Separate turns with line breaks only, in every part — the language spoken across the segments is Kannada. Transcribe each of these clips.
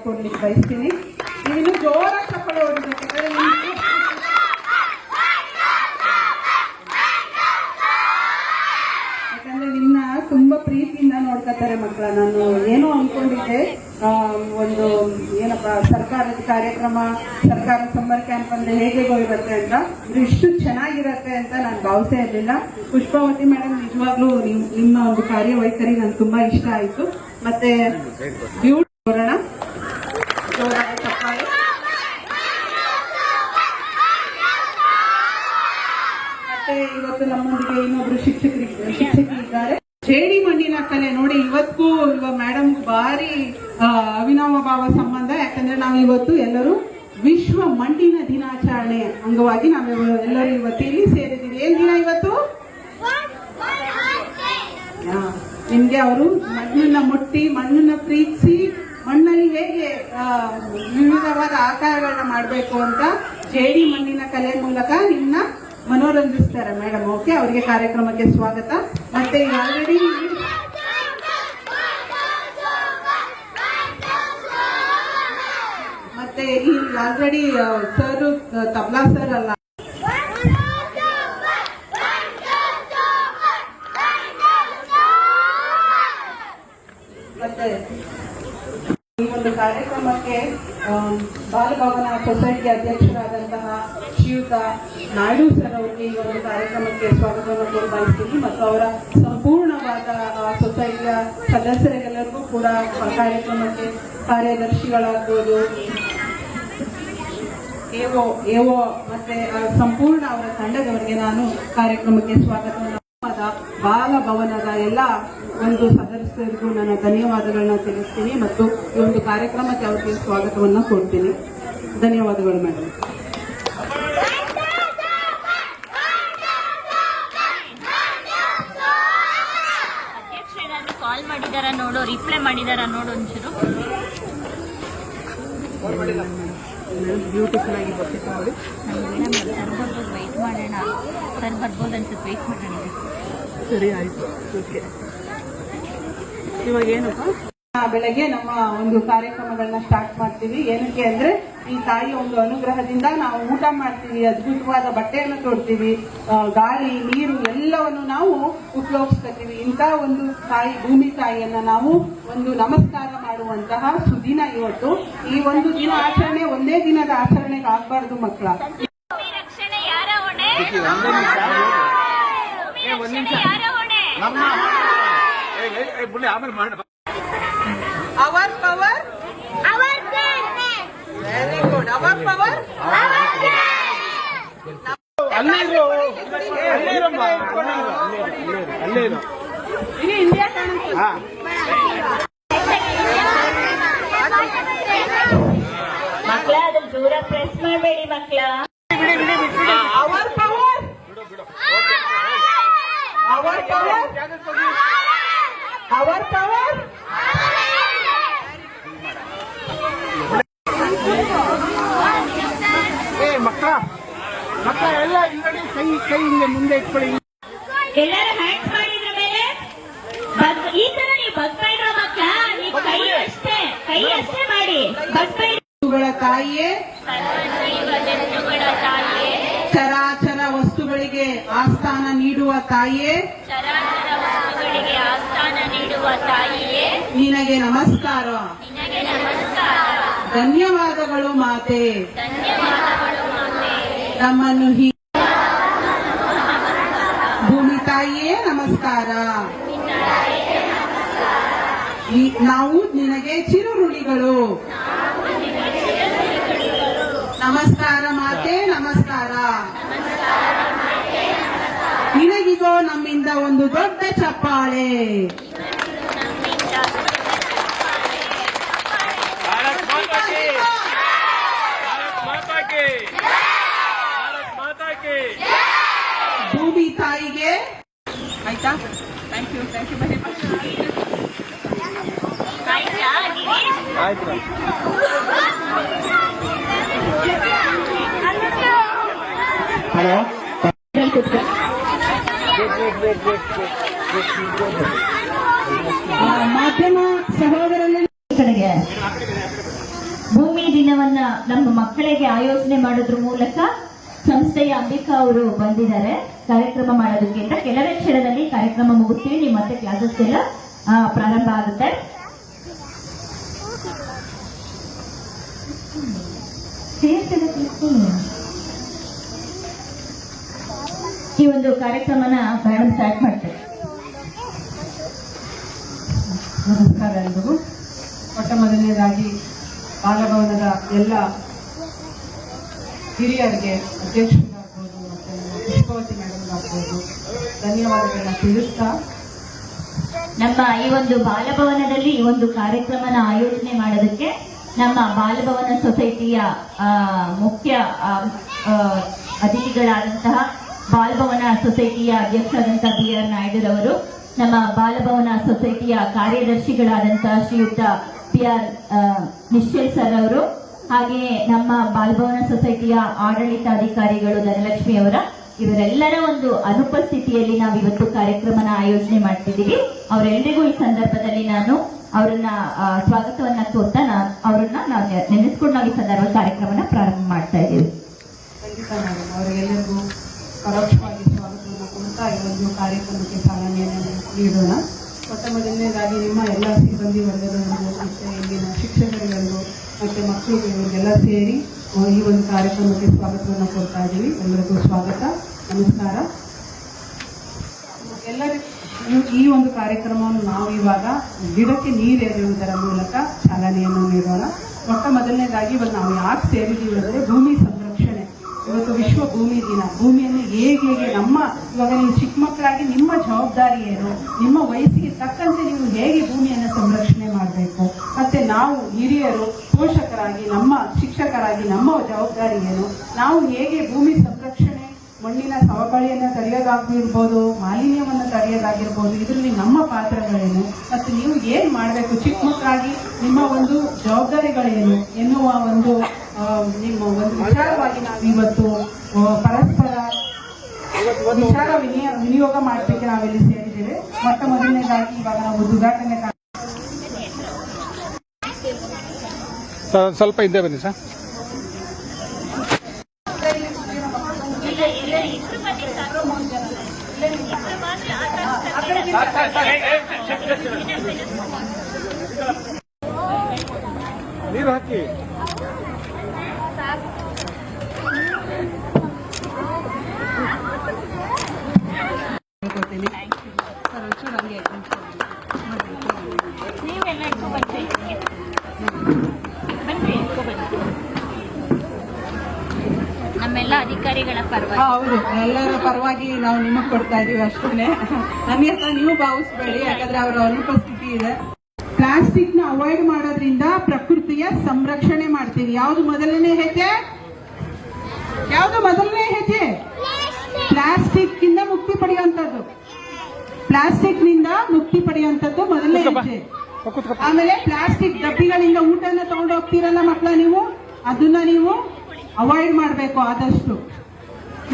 ಕೊಡ್ಲಿಕ್ಕೆ ಬಯಸ್ತೀನಿ. ನೀವಿನ್ನು ಜೋರಾಗಿ ಚಪ್ಪಳೆ ಹೊಡಿಬೇಕು. ಯಾಕಂದ್ರೆ ನಿನ್ನ ತುಂಬಾ ಪ್ರೀತಿಯಿಂದ ನೋಡ್ಕೊತಾರೆ ಮಕ್ಕಳ. ನಾನು ಏನೋ ಅನ್ಕೊಂಡಿದ್ದೆ, ಒಂದು ಏನಪ್ಪ ಸರ್ಕಾರದ ಕಾರ್ಯಕ್ರಮ, ಸರ್ಕಾರ ಸಮ್ಮರ್ ಕ್ಯಾಂಪ್ ಅಂದ್ರೆ ಹೇಗೆ ಇರುತ್ತೆ ಅಂತ, ಇಷ್ಟು ಚೆನ್ನಾಗಿರತ್ತೆ ಅಂತ ನಾನು ಭಾವಿಸೇ ಇರಲಿಲ್ಲ. ಪುಷ್ಪಾವತಿ ಮೇಡಮ್, ನಿಜವಾಗ್ಲೂ ನಿಮ್ಮ ಒಂದು ಕಾರ್ಯವೈಖರಿ ನನ್ಗೆ ತುಂಬಾ ಇಷ್ಟ ಆಯ್ತು. ಮತ್ತೆ ಬರೋಣ ಚಪ್ಪಾಳೆ. ಮತ್ತೆ ಇವತ್ತು ನಮ್ಮೊಂದಿಗೆ ಇನ್ನೊಬ್ರು ಶಿಕ್ಷಕಿ ಇದ್ದಾರೆ. ಜೇಡಿ ಮಣ್ಣಿನ ಕಲೆ ನೋಡಿ, ಇವತ್ತು ಮೇಡಮ್ ಭಾರಿ ಅವಿನಾವ ಭಾವ ಸಂಬಂಧ. ಯಾಕಂದ್ರೆ ನಾವು ಇವತ್ತು ಎಲ್ಲರೂ ವಿಶ್ವ ಮಣ್ಣಿನ ದಿನಾಚರಣೆ ಅಂಗವಾಗಿ ನಾವೆಲ್ಲರೂ ಇವತ್ತು ಇಲ್ಲಿ ಸೇರಿದ್ದೀವಿ. ಏನ್ ದಿನ ಇವತ್ತು? ನಿಮ್ಗೆ ಅವರು ಮಣ್ಣನ್ನ ಮುಟ್ಟಿ, ಮಣ್ಣನ್ನ ಪ್ರೀತಿಸಿ, ಮಣ್ಣಲ್ಲಿ ಹೇಗೆ ವಿವಿಧವಾದ ಆಕಾರಗಳನ್ನ ಮಾಡಬೇಕು ಅಂತ ಜೇಡಿ ಮಣ್ಣಿನ ಕಲೆ ಮೂಲಕ ನಿನ್ನ ಮನೋರಂಜಿಸ್ತಾರೆ ಮೇಡಮ್. ಓಕೆ, ಅವರಿಗೆ ಕಾರ್ಯಕ್ರಮಕ್ಕೆ ಸ್ವಾಗತ. ಮತ್ತೆ ಆಲ್ರೆಡಿ ಸರ್ ತಬ್ಲಾ ಸರ್ ಅಲ್ಲ, ಮತ್ತೆ ಈ ಒಂದು ಕಾರ್ಯಕ್ರಮಕ್ಕೆ ಬಾಲಭವನ ಸೊಸೈಟಿ ಅಧ್ಯಕ್ಷರಾದಂತಹ ಶ್ರೀಯುತ ನಾಯ್ಡು ಸರ್ ಅವರಿಗೆ ಈ ಒಂದು ಕಾರ್ಯಕ್ರಮಕ್ಕೆ ಸ್ವಾಗತವನ್ನು ಕೋರಬಯಸ್ತೀನಿ. ಮತ್ತು ಅವರ ಸಂಪೂರ್ಣವಾದ ಸೊಸೈಟಿಯ ಸದಸ್ಯರಿಗೆಲ್ಲರಿಗೂ ಕೂಡ ಕಾರ್ಯಕ್ರಮಕ್ಕೆ ಕಾರ್ಯದರ್ಶಿಗಳಾಗ್ಬೋದು, ಏವೋ ಮತ್ತೆ ಸಂಪೂರ್ಣ ಅವರ ತಂಡದವರಿಗೆ ನಾನು ಕಾರ್ಯಕ್ರಮಕ್ಕೆ ಸ್ವಾಗತವನ್ನು, ಬಾಲಭವನದ ಎಲ್ಲ ಒಂದು ಸದಸ್ಯರಿಗೂ ನನ್ನ ಧನ್ಯವಾದಗಳನ್ನ ತಿಳಿಸ್ತೀನಿ ಮತ್ತು ಈ ಒಂದು ಕಾರ್ಯಕ್ರಮಕ್ಕೆ ಅವರಿಗೆ ಸ್ವಾಗತವನ್ನು ಕೊಡ್ತೀನಿ. ಧನ್ಯವಾದಗಳು ಮೇಡಮ್.
ಕಾಲ್ ಮಾಡಿದಾರ ನೋಡು, ರಿಪ್ಲೈ ಮಾಡಿದಾರ ನೋಡು ಒಂಚೂರು.
ಬ್ಯೂಟಿಫುಲ್ ಆಗಿ ಬರ್ತಿತ್ತು ನೋಡಿ.
ಸರ್ ಬರ್ಬೋದು, ವೆಯ್ಟ್ ಮಾಡೋಣ. ಸರ್ ಬರ್ಬೋದು ಅನ್ಸುತ್ತೆ, ವೆಯ್ಟ್ ಮಾಡೋಣ.
ಸರಿ, ಆಯ್ತು. ಓಕೆ, ಇವಾಗ ಏನಪ್ಪ, ಬೆಳಗ್ಗೆ ನಮ್ಮ ಒಂದು ಕಾರ್ಯಕ್ರಮಗಳನ್ನ ಸ್ಟಾರ್ಟ್ ಮಾಡ್ತೀವಿ. ಏನಕ್ಕೆ ಅಂದ್ರೆ ಈ ತಾಯಿಯ ಒಂದು ಅನುಗ್ರಹದಿಂದ ನಾವು ಊಟ ಮಾಡ್ತೀವಿ, ಅದ್ಭುತವಾದ ಬಟ್ಟೆಯನ್ನು ತೊಡ್ತೀವಿ, ಗಾಳಿ ನೀರು ಎಲ್ಲವನ್ನು ನಾವು ಉಪಯೋಗಿಸ್ತೀವಿ. ಇಂಥ ಒಂದು ತಾಯಿ, ಭೂಮಿ ತಾಯಿಯನ್ನ ನಾವು ಒಂದು ನಮಸ್ಕಾರ ಮಾಡುವಂತಹ ಸುದಿನ ಇವತ್ತು. ಈ ಒಂದು ದಿನ ಆಚರಣೆ ಒಂದೇ ದಿನದ ಆಚರಣೆಗೆ ಆಗ್ಬಾರ್ದು ಮಕ್ಕಳ. Our power, very good. Our power, ಇಡೀ ಇಂಡಿಯಾ ಕಾಣುತ್ತೆ.
ಮಕ್ಕಳ ಅದ್ರ ದೂರ ಪ್ರೆಸ್ ಮಾಡಬೇಡಿ ಮಕ್ಕಳ.
Our power, our power, our power. ಮಕ್ಕಳ ಎಲ್ಲ ಕೈ ಮುಂದೆ ಇಟ್ಕೊಳ್ಳಿ.
ಎಲ್ಲರೂ ಹ್ಯಾಂಡ್ಸ್ ಮಾಡಿದ್ರ ಮೇಲೆ ಈ ತರ ನೀವು ಬಗ್ಬೇಡ್ರ ಮಕ್ಕಳ. ನೀವು ಕೈ ಅಷ್ಟೇ ಮಾಡಿ.
ವಸ್ತುಗಳ ತಾಯಿಯೇ, ಚರಾಚರ ವಸ್ತುಗಳಿಗೆ ಆಸ್ಥಾನ ನೀಡುವ ತಾಯಿಯೇ, ನಿನಗೆ ನಮಸ್ಕಾರ. ಧನ್ಯವಾದಗಳು ಮಾತೆ. ನಮ್ಮನ್ನು ಭೂಮಿ ತಾಯಿಯೇ ನಮಸ್ಕಾರ. ನಾವು ನಿನಗೆ ಚಿರುರುಳಿಗಳು. ನಮಸ್ಕಾರ ಮಾತೆ, ನಮಸ್ಕಾರ. ನಿನಗಿಗೋ ನಮ್ಮಿಂದ ಒಂದು ದೊಡ್ಡ ಚಪ್ಪಾಳೆ. ಭೂಮಿ ತಾಯಿಗೆ. ಆಯ್ತಾ? Thank you very much.
ಆಯ್ತು. ಹಲೋ,
ಮಾಧ್ಯಮ ಸಹೋದರರಲ್ಲಿ ಕಡೆಗೆ
ದಿನವನ್ನ ನಮ್ಮ ಮಕ್ಕಳಿಗೆ ಆಯೋಜನೆ ಮಾಡೋದ್ರ ಮೂಲಕ ಸಂಸ್ಥೆಯ ಅಂಬಿಕಾ ಅವರು ಬಂದಿದ್ದಾರೆ ಕಾರ್ಯಕ್ರಮ ಮಾಡೋದಕ್ಕೆ ಅಂತ. ಕೆಲವೇ ಕ್ಷಣದಲ್ಲಿ ಕಾರ್ಯಕ್ರಮ ಮುಗಿಸ್ತೀವಿ, ನಿಮ್ಮ ಮತ್ತೆ ಕ್ಲಾಸಸ್ ಎಲ್ಲ ಪ್ರಾರಂಭ ಆಗುತ್ತೆ. ಈ ಒಂದು ಕಾರ್ಯಕ್ರಮನ ಮೇಡಮ್ ಸ್ಟಾರ್ಟ್ ಮಾಡ್ತಾರೆ.
ನಮಸ್ಕಾರ ಎಲ್ರಿಗೂ. ಮೊಟ್ಟ ಮೊದಲನೇದಾಗಿ ಬಾಲಭವನದ ಎಲ್ಲ ಹಿರಿಯರಿಗೆ, ಅಧ್ಯಕ್ಷರಾಗ್ಬೋದು ಮತ್ತು ಪುಷ್ಪವತಿ ಮೇಡಮ್ಗಾಗ್ಬೋದು ಧನ್ಯವಾದಗಳನ್ನ ತಿಳಿಸ್ತಾ,
ನಮ್ಮ ಈ ಒಂದು ಬಾಲಭವನದಲ್ಲಿ ಈ ಒಂದು ಕಾರ್ಯಕ್ರಮನ ಆಯೋಜನೆ ಮಾಡೋದಕ್ಕೆ ನಮ್ಮ ಬಾಲಭವನ ಸೊಸೈಟಿಯ ಮುಖ್ಯ ಅತಿಥಿಗಳಾದಂತಹ ಬಾಲಭವನ ಸೊಸೈಟಿಯ ಅಧ್ಯಕ್ಷರಾದಂತಹ BR ನಾಯ್ಡುರವರು, ನಮ್ಮ ಬಾಲಭವನ ಸೊಸೈಟಿಯ ಕಾರ್ಯದರ್ಶಿಗಳಾದಂತಹ ಶ್ರೀಯುತ PR ನಿಶ್ಚಲ್ ಸರ್ ಅವರು, ಹಾಗೆಯೇ ನಮ್ಮ ಬಾಲಭವನ ಸೊಸೈಟಿಯ ಆಡಳಿತಾಧಿಕಾರಿಗಳು ಧನಲಕ್ಷ್ಮಿ ಅವರ, ಇವರೆಲ್ಲರ ಒಂದು ಅನುಪಸ್ಥಿತಿಯಲ್ಲಿ ನಾವು ಇವತ್ತು ಕಾರ್ಯಕ್ರಮನ ಆಯೋಜನೆ ಮಾಡ್ತಿದ್ದೀವಿ. ಅವರೆಲ್ಲರಿಗೂ ಈ ಸಂದರ್ಭದಲ್ಲಿ ನಾನು ಅವರನ್ನ ಸ್ವಾಗತವನ್ನ ಕೋರ್ತಾ ಅವರನ್ನ ನಾವು ನೆನೆಸ್ಕೊಂಡು ನಾವು ಈ ಸಂದರ್ಭ ಕಾರ್ಯಕ್ರಮನ ಪ್ರಾರಂಭ ಮಾಡ್ತಾ ಇದ್ದೀವಿ.
ಖಂಡಿತ ಮೇಡಮ್ ಅವರಿಗೆಲ್ಲರಿಗೂ ಪರೋಕ್ಷವಾಗಿ ಸ್ವಾಗತವನ್ನು ಕೊಡ್ತಾ ಈ ಒಂದು ಕಾರ್ಯಕ್ರಮಕ್ಕೆ ಚಾಲನೆಯನ್ನು ನೀಡೋಣ. ಮೊಟ್ಟ ಮೊದಲನೇದಾಗಿ ನಿಮ್ಮ ಎಲ್ಲ ಸಿಬ್ಬಂದಿ ವರ್ಗಗಳಿಗೂ ಮತ್ತು ಇಲ್ಲಿನ ಶಿಕ್ಷಕರಿಗಳಿಗೂ ಮತ್ತು ಮಕ್ಕಳಿಗೆ ಇವರಿಗೆಲ್ಲ ಸೇರಿ ಈ ಒಂದು ಕಾರ್ಯಕ್ರಮಕ್ಕೆ ಸ್ವಾಗತವನ್ನು ಕೊಡ್ತಾ ಇದ್ದೀವಿ. ಎಲ್ಲರಿಗೂ ಸ್ವಾಗತ, ನಮಸ್ಕಾರ. ಎಲ್ಲರಿಗೂ ಈ ಒಂದು ಕಾರ್ಯಕ್ರಮವನ್ನು ನಾವು ಇವಾಗ ಗಿಡಕ್ಕೆ ನೀರು ಎರೆಯುವುದರ ಮೂಲಕ ಚಾಲನೆಯನ್ನು ನೀಡೋಣ. ಮೊಟ್ಟ ಮೊದಲನೇದಾಗಿ ಇವತ್ತು ನಾವು ಯಾಕೆ ಸೇರಿದ್ದೀವಿ ಅಂದರೆ ಭೂಮಿ ಸಂರಕ್ಷಣೆ. ಇವತ್ತು ವಿಶ್ವ ಭೂಮಿ ದಿನ. ಭೂಮಿಯನ್ನು ಹೇಗೆ ನಮ್ಮ ಇವಾಗ ನೀವು ಚಿಕ್ಕ ಮಕ್ಕಳಾಗಿ ನಿಮ್ಮ ಜವಾಬ್ದಾರಿ ಏನು, ನಿಮ್ಮ ವಯಸ್ಸಿಗೆ ತಕ್ಕಂತೆ ನೀವು ಹೇಗೆ ಭೂಮಿಯನ್ನು ಸಂರಕ್ಷಣೆ ಮಾಡಬೇಕು, ಮತ್ತೆ ನಾವು ಹಿರಿಯರು ಪೋಷಕರಾಗಿ ನಮ್ಮ ಶಿಕ್ಷಕರಾಗಿ ನಮ್ಮ ಜವಾಬ್ದಾರಿ ಏನು, ನಾವು ಹೇಗೆ ಭೂಮಿ ಸಂರಕ್ಷಣೆ, ಮಣ್ಣಿನ ಸವಕಳಿಯನ್ನು ತಡೆಯೋದಾಗಿರ್ಬೋದು, ಮಾಲಿನ್ಯವನ್ನು ತಡೆಯೋದಾಗಿರ್ಬೋದು, ಇದರಲ್ಲಿ ನಮ್ಮ ಪಾತ್ರಗಳೇನು, ಮತ್ತು ನೀವು ಏನು ಮಾಡಬೇಕು ಚಿಕ್ಕ ಮಕ್ಕಳಾಗಿ ನಿಮ್ಮ ಒಂದು ಜವಾಬ್ದಾರಿಗಳೇನು ಎನ್ನುವ ಒಂದು ನಿಮ್ಮ ಒಂದು ವಿಚಾರವಾಗಿ ನಾವು ಇವತ್ತು ಪರಸ್ಪರ ವಿಚಾರ ವಿನಿಯೋಗ ಮಾಡಲಿಕ್ಕೆ ನಾವಿಲ್ಲಿ ಸೇರಿದ್ದೇವೆ. ಮೊಟ್ಟ ಮೊದಲನೇದಾಗಿ ಇವಾಗ ನಾವು ಉದ್ಘಾಟನೆ
ಸ್ವಲ್ಪ ಹಿಂದೆ ಬನ್ನಿ ಸರ್. ನೀರು ಹಾಕಿ.
ನಮ್ಮೆಲ್ಲ ಅಧಿಕಾರಿಗಳ ಪರವಾಗಿ,
ಹೌದು, ಎಲ್ಲರ ಪರವಾಗಿ ನಾವು ನಿಮಗೆ ಕೊಡ್ತಾ ಇದೀವಿ ಅಷ್ಟೇ. ನನ್ನ ಹತ್ರ ನೀವು ಭಾವಿಸ್ಬೇಡಿ, ಯಾಕಂದ್ರೆ ಅವರ ಅನುಪಸ್ಥಿತಿ ಇದೆ. ಪ್ಲಾಸ್ಟಿಕ್ ನ ಅವಾಯ್ಡ್ ಮಾಡೋದ್ರಿಂದ ಪ್ರಕೃತಿಯ ಸಂರಕ್ಷಣೆ ಮಾಡ್ತೀವಿ. ಯಾವುದು ಮೊದಲನೇ ಹೆಜ್ಜೆ? ಪ್ಲಾಸ್ಟಿಕ್ ಇಂದ ಮುಕ್ತಿ ಪಡೆಯುವಂತದ್ದು. ಪ್ಲಾಸ್ಟಿಕ್ ನಿಂದ ಮುಕ್ತಿ ಪಡೆಯುವಂತದ್ದು ಮೊದಲನೇ ಹೆಜ್ಜೆ. ಆಮೇಲೆ ಪ್ಲಾಸ್ಟಿಕ್ ಡಬ್ಬಿಗಳಿಂದ ಊಟನ ತಗೊಂಡು ಹೋಗ್ತೀರಲ್ಲ ಮಕ್ಕಳ, ನೀವು ಅದನ್ನ ನೀವು ಅವಾಯ್ಡ್ ಮಾಡಬೇಕು. ಆದಷ್ಟು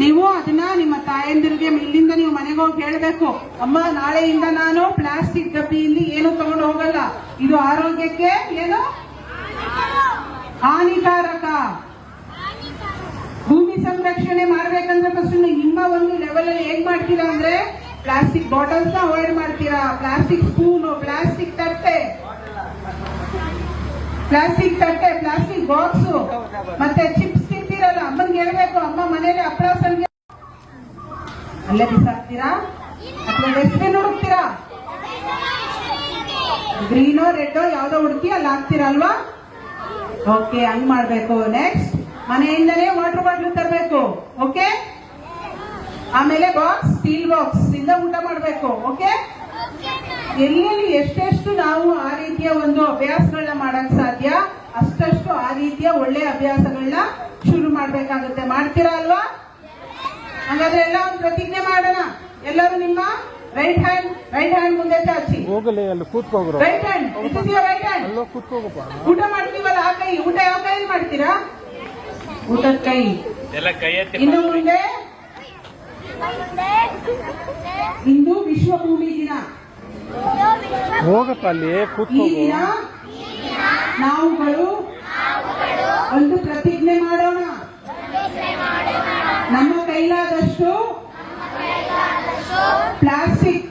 ನೀವು ಅದನ್ನ ನಿಮ್ಮ ತಾಯಂದಿರಿಗೆ ಇಲ್ಲಿಂದ ನೀವು ಮನೆಗೆ ಹೋಗಿ ಹೇಳಬೇಕು, ಅಮ್ಮ ನಾಳೆಯಿಂದ ನಾನು ಪ್ಲಾಸ್ಟಿಕ್ ಡಬ್ಬಿಯಲ್ಲಿ ಏನು ತಗೊಂಡು ಹೋಗಲ್ಲ, ಇದು ಆರೋಗ್ಯಕ್ಕೆ ಏನು ಹಾನಿಕಾರಕ. ಭೂಮಿ ಸಂರಕ್ಷಣೆ ಮಾಡ್ಬೇಕಂದ್ರೆ ಫಸ್ಟ್ ನಿಮ್ಮ ಒಂದು ಲೆವೆಲ್ ಅಲ್ಲಿ ಹೇಗ್ ಮಾಡ್ತೀರಾ ಅಂದ್ರೆ ಪ್ಲಾಸ್ಟಿಕ್ ಬಾಟಲ್ಸ್ ನ ಅವಾಯ್ಡ್ ಮಾಡ್ತೀರಾ, ಪ್ಲಾಸ್ಟಿಕ್ ಸ್ಪೂನು, ಪ್ಲಾಸ್ಟಿಕ್ ತಟ್ಟೆ, ಪ್ಲಾಸ್ಟಿಕ್ ಬಾಕ್ಸ್, ಮತ್ತೆ ಚಿಪ್ಸ್ ತಿಂತೀರಲ್ಲ, ಅಮ್ಮನ್ಗೆ ಹೇಳ್ಬೇಕು, ಅಮ್ಮ ಮನೇಲಿ ಹಪ್ಪಳ ಸಂಖ್ಯೆ ಅಲ್ಲೇ ಬಿಸಾಕ್ತೀರಾ ಅಥವಾ ಡಸ್ಟ್ಬಿನ್ ಹುಡುಕ್ತೀರಾ? ಗ್ರೀನೋ ರೆಡ್ಡೋ ಯಾವ್ದೋ ಹುಡುಕಿ ಅಲ್ಲಿ ಹಾಕ್ತೀರಾ ಅಲ್ವಾ? ಓಕೆ, ಹಂಗ್ ಮಾಡ್ಬೇಕು. ನೆಕ್ಸ್ಟ್, ಮನೆಯಿಂದಲೇ ವಾಟರ್ ಬಾಟ್ಲ್ ತರಬೇಕು. ಓಕೆ, ಆಮೇಲೆ ಬಾಕ್ಸ್, ಸ್ಟೀಲ್ ಬಾಕ್ಸ್ ಇಂದ ಊಟ ಮಾಡಬೇಕು. ಓಕೆ, ಎಲ್ಲೆಲ್ಲಿ ಎಷ್ಟೆಷ್ಟು ನಾವು ಆ ರೀತಿಯ ಒಂದು ಅಭ್ಯಾಸಗಳನ್ನ ಮಾಡಕ್ ಸಾಧ್ಯ ಅಷ್ಟಷ್ಟು ಆ ರೀತಿಯ ಒಳ್ಳೆಯ ಅಭ್ಯಾಸಗಳನ್ನ ಶುರು ಮಾಡ್ಬೇಕಾಗುತ್ತೆ. ಮಾಡ್ತೀರಾ ಅಲ್ವಾ? ಹಾಗಾದ್ರೆ ಎಲ್ಲ ಒಂದು ಪ್ರತಿಜ್ಞೆ ಮಾಡೋಣ. ಎಲ್ಲರೂ ನಿಮ್ಮ ರೈಟ್ ಹ್ಯಾಂಡ್ ಮುಂದೆ ಚಾಚಿ.
ಹೋಗಲಿ, ಅಲ್ಲಿ ಕೂತ್ಕೋಗ್ರು.
Right hand, right hand. ಊಟ ಮಾಡ್ತೀವಲ್ಲ ಆ ಕೈ, ಊಟ ಯಾವ ಕೈಯಲ್ಲಿ ಮಾಡ್ತೀರಾ? ಊಟದ ಕೈ. ಇನ್ನು ಮುಂದೆ ಇಂದು ವಿಶ್ವ ಭೂಮಿ ದಿನ.
ಹೋಗಪ್ಪ ಅಲ್ಲಿ
ಈ ದಿನ ನಾವುಗಳು ಒಂದು ಪ್ರತಿಜ್ಞೆ ಮಾಡೋಣ. ನಮ್ಮ ಕೈಲಾದಷ್ಟು ಪ್ಲಾಸ್ಟಿಕ್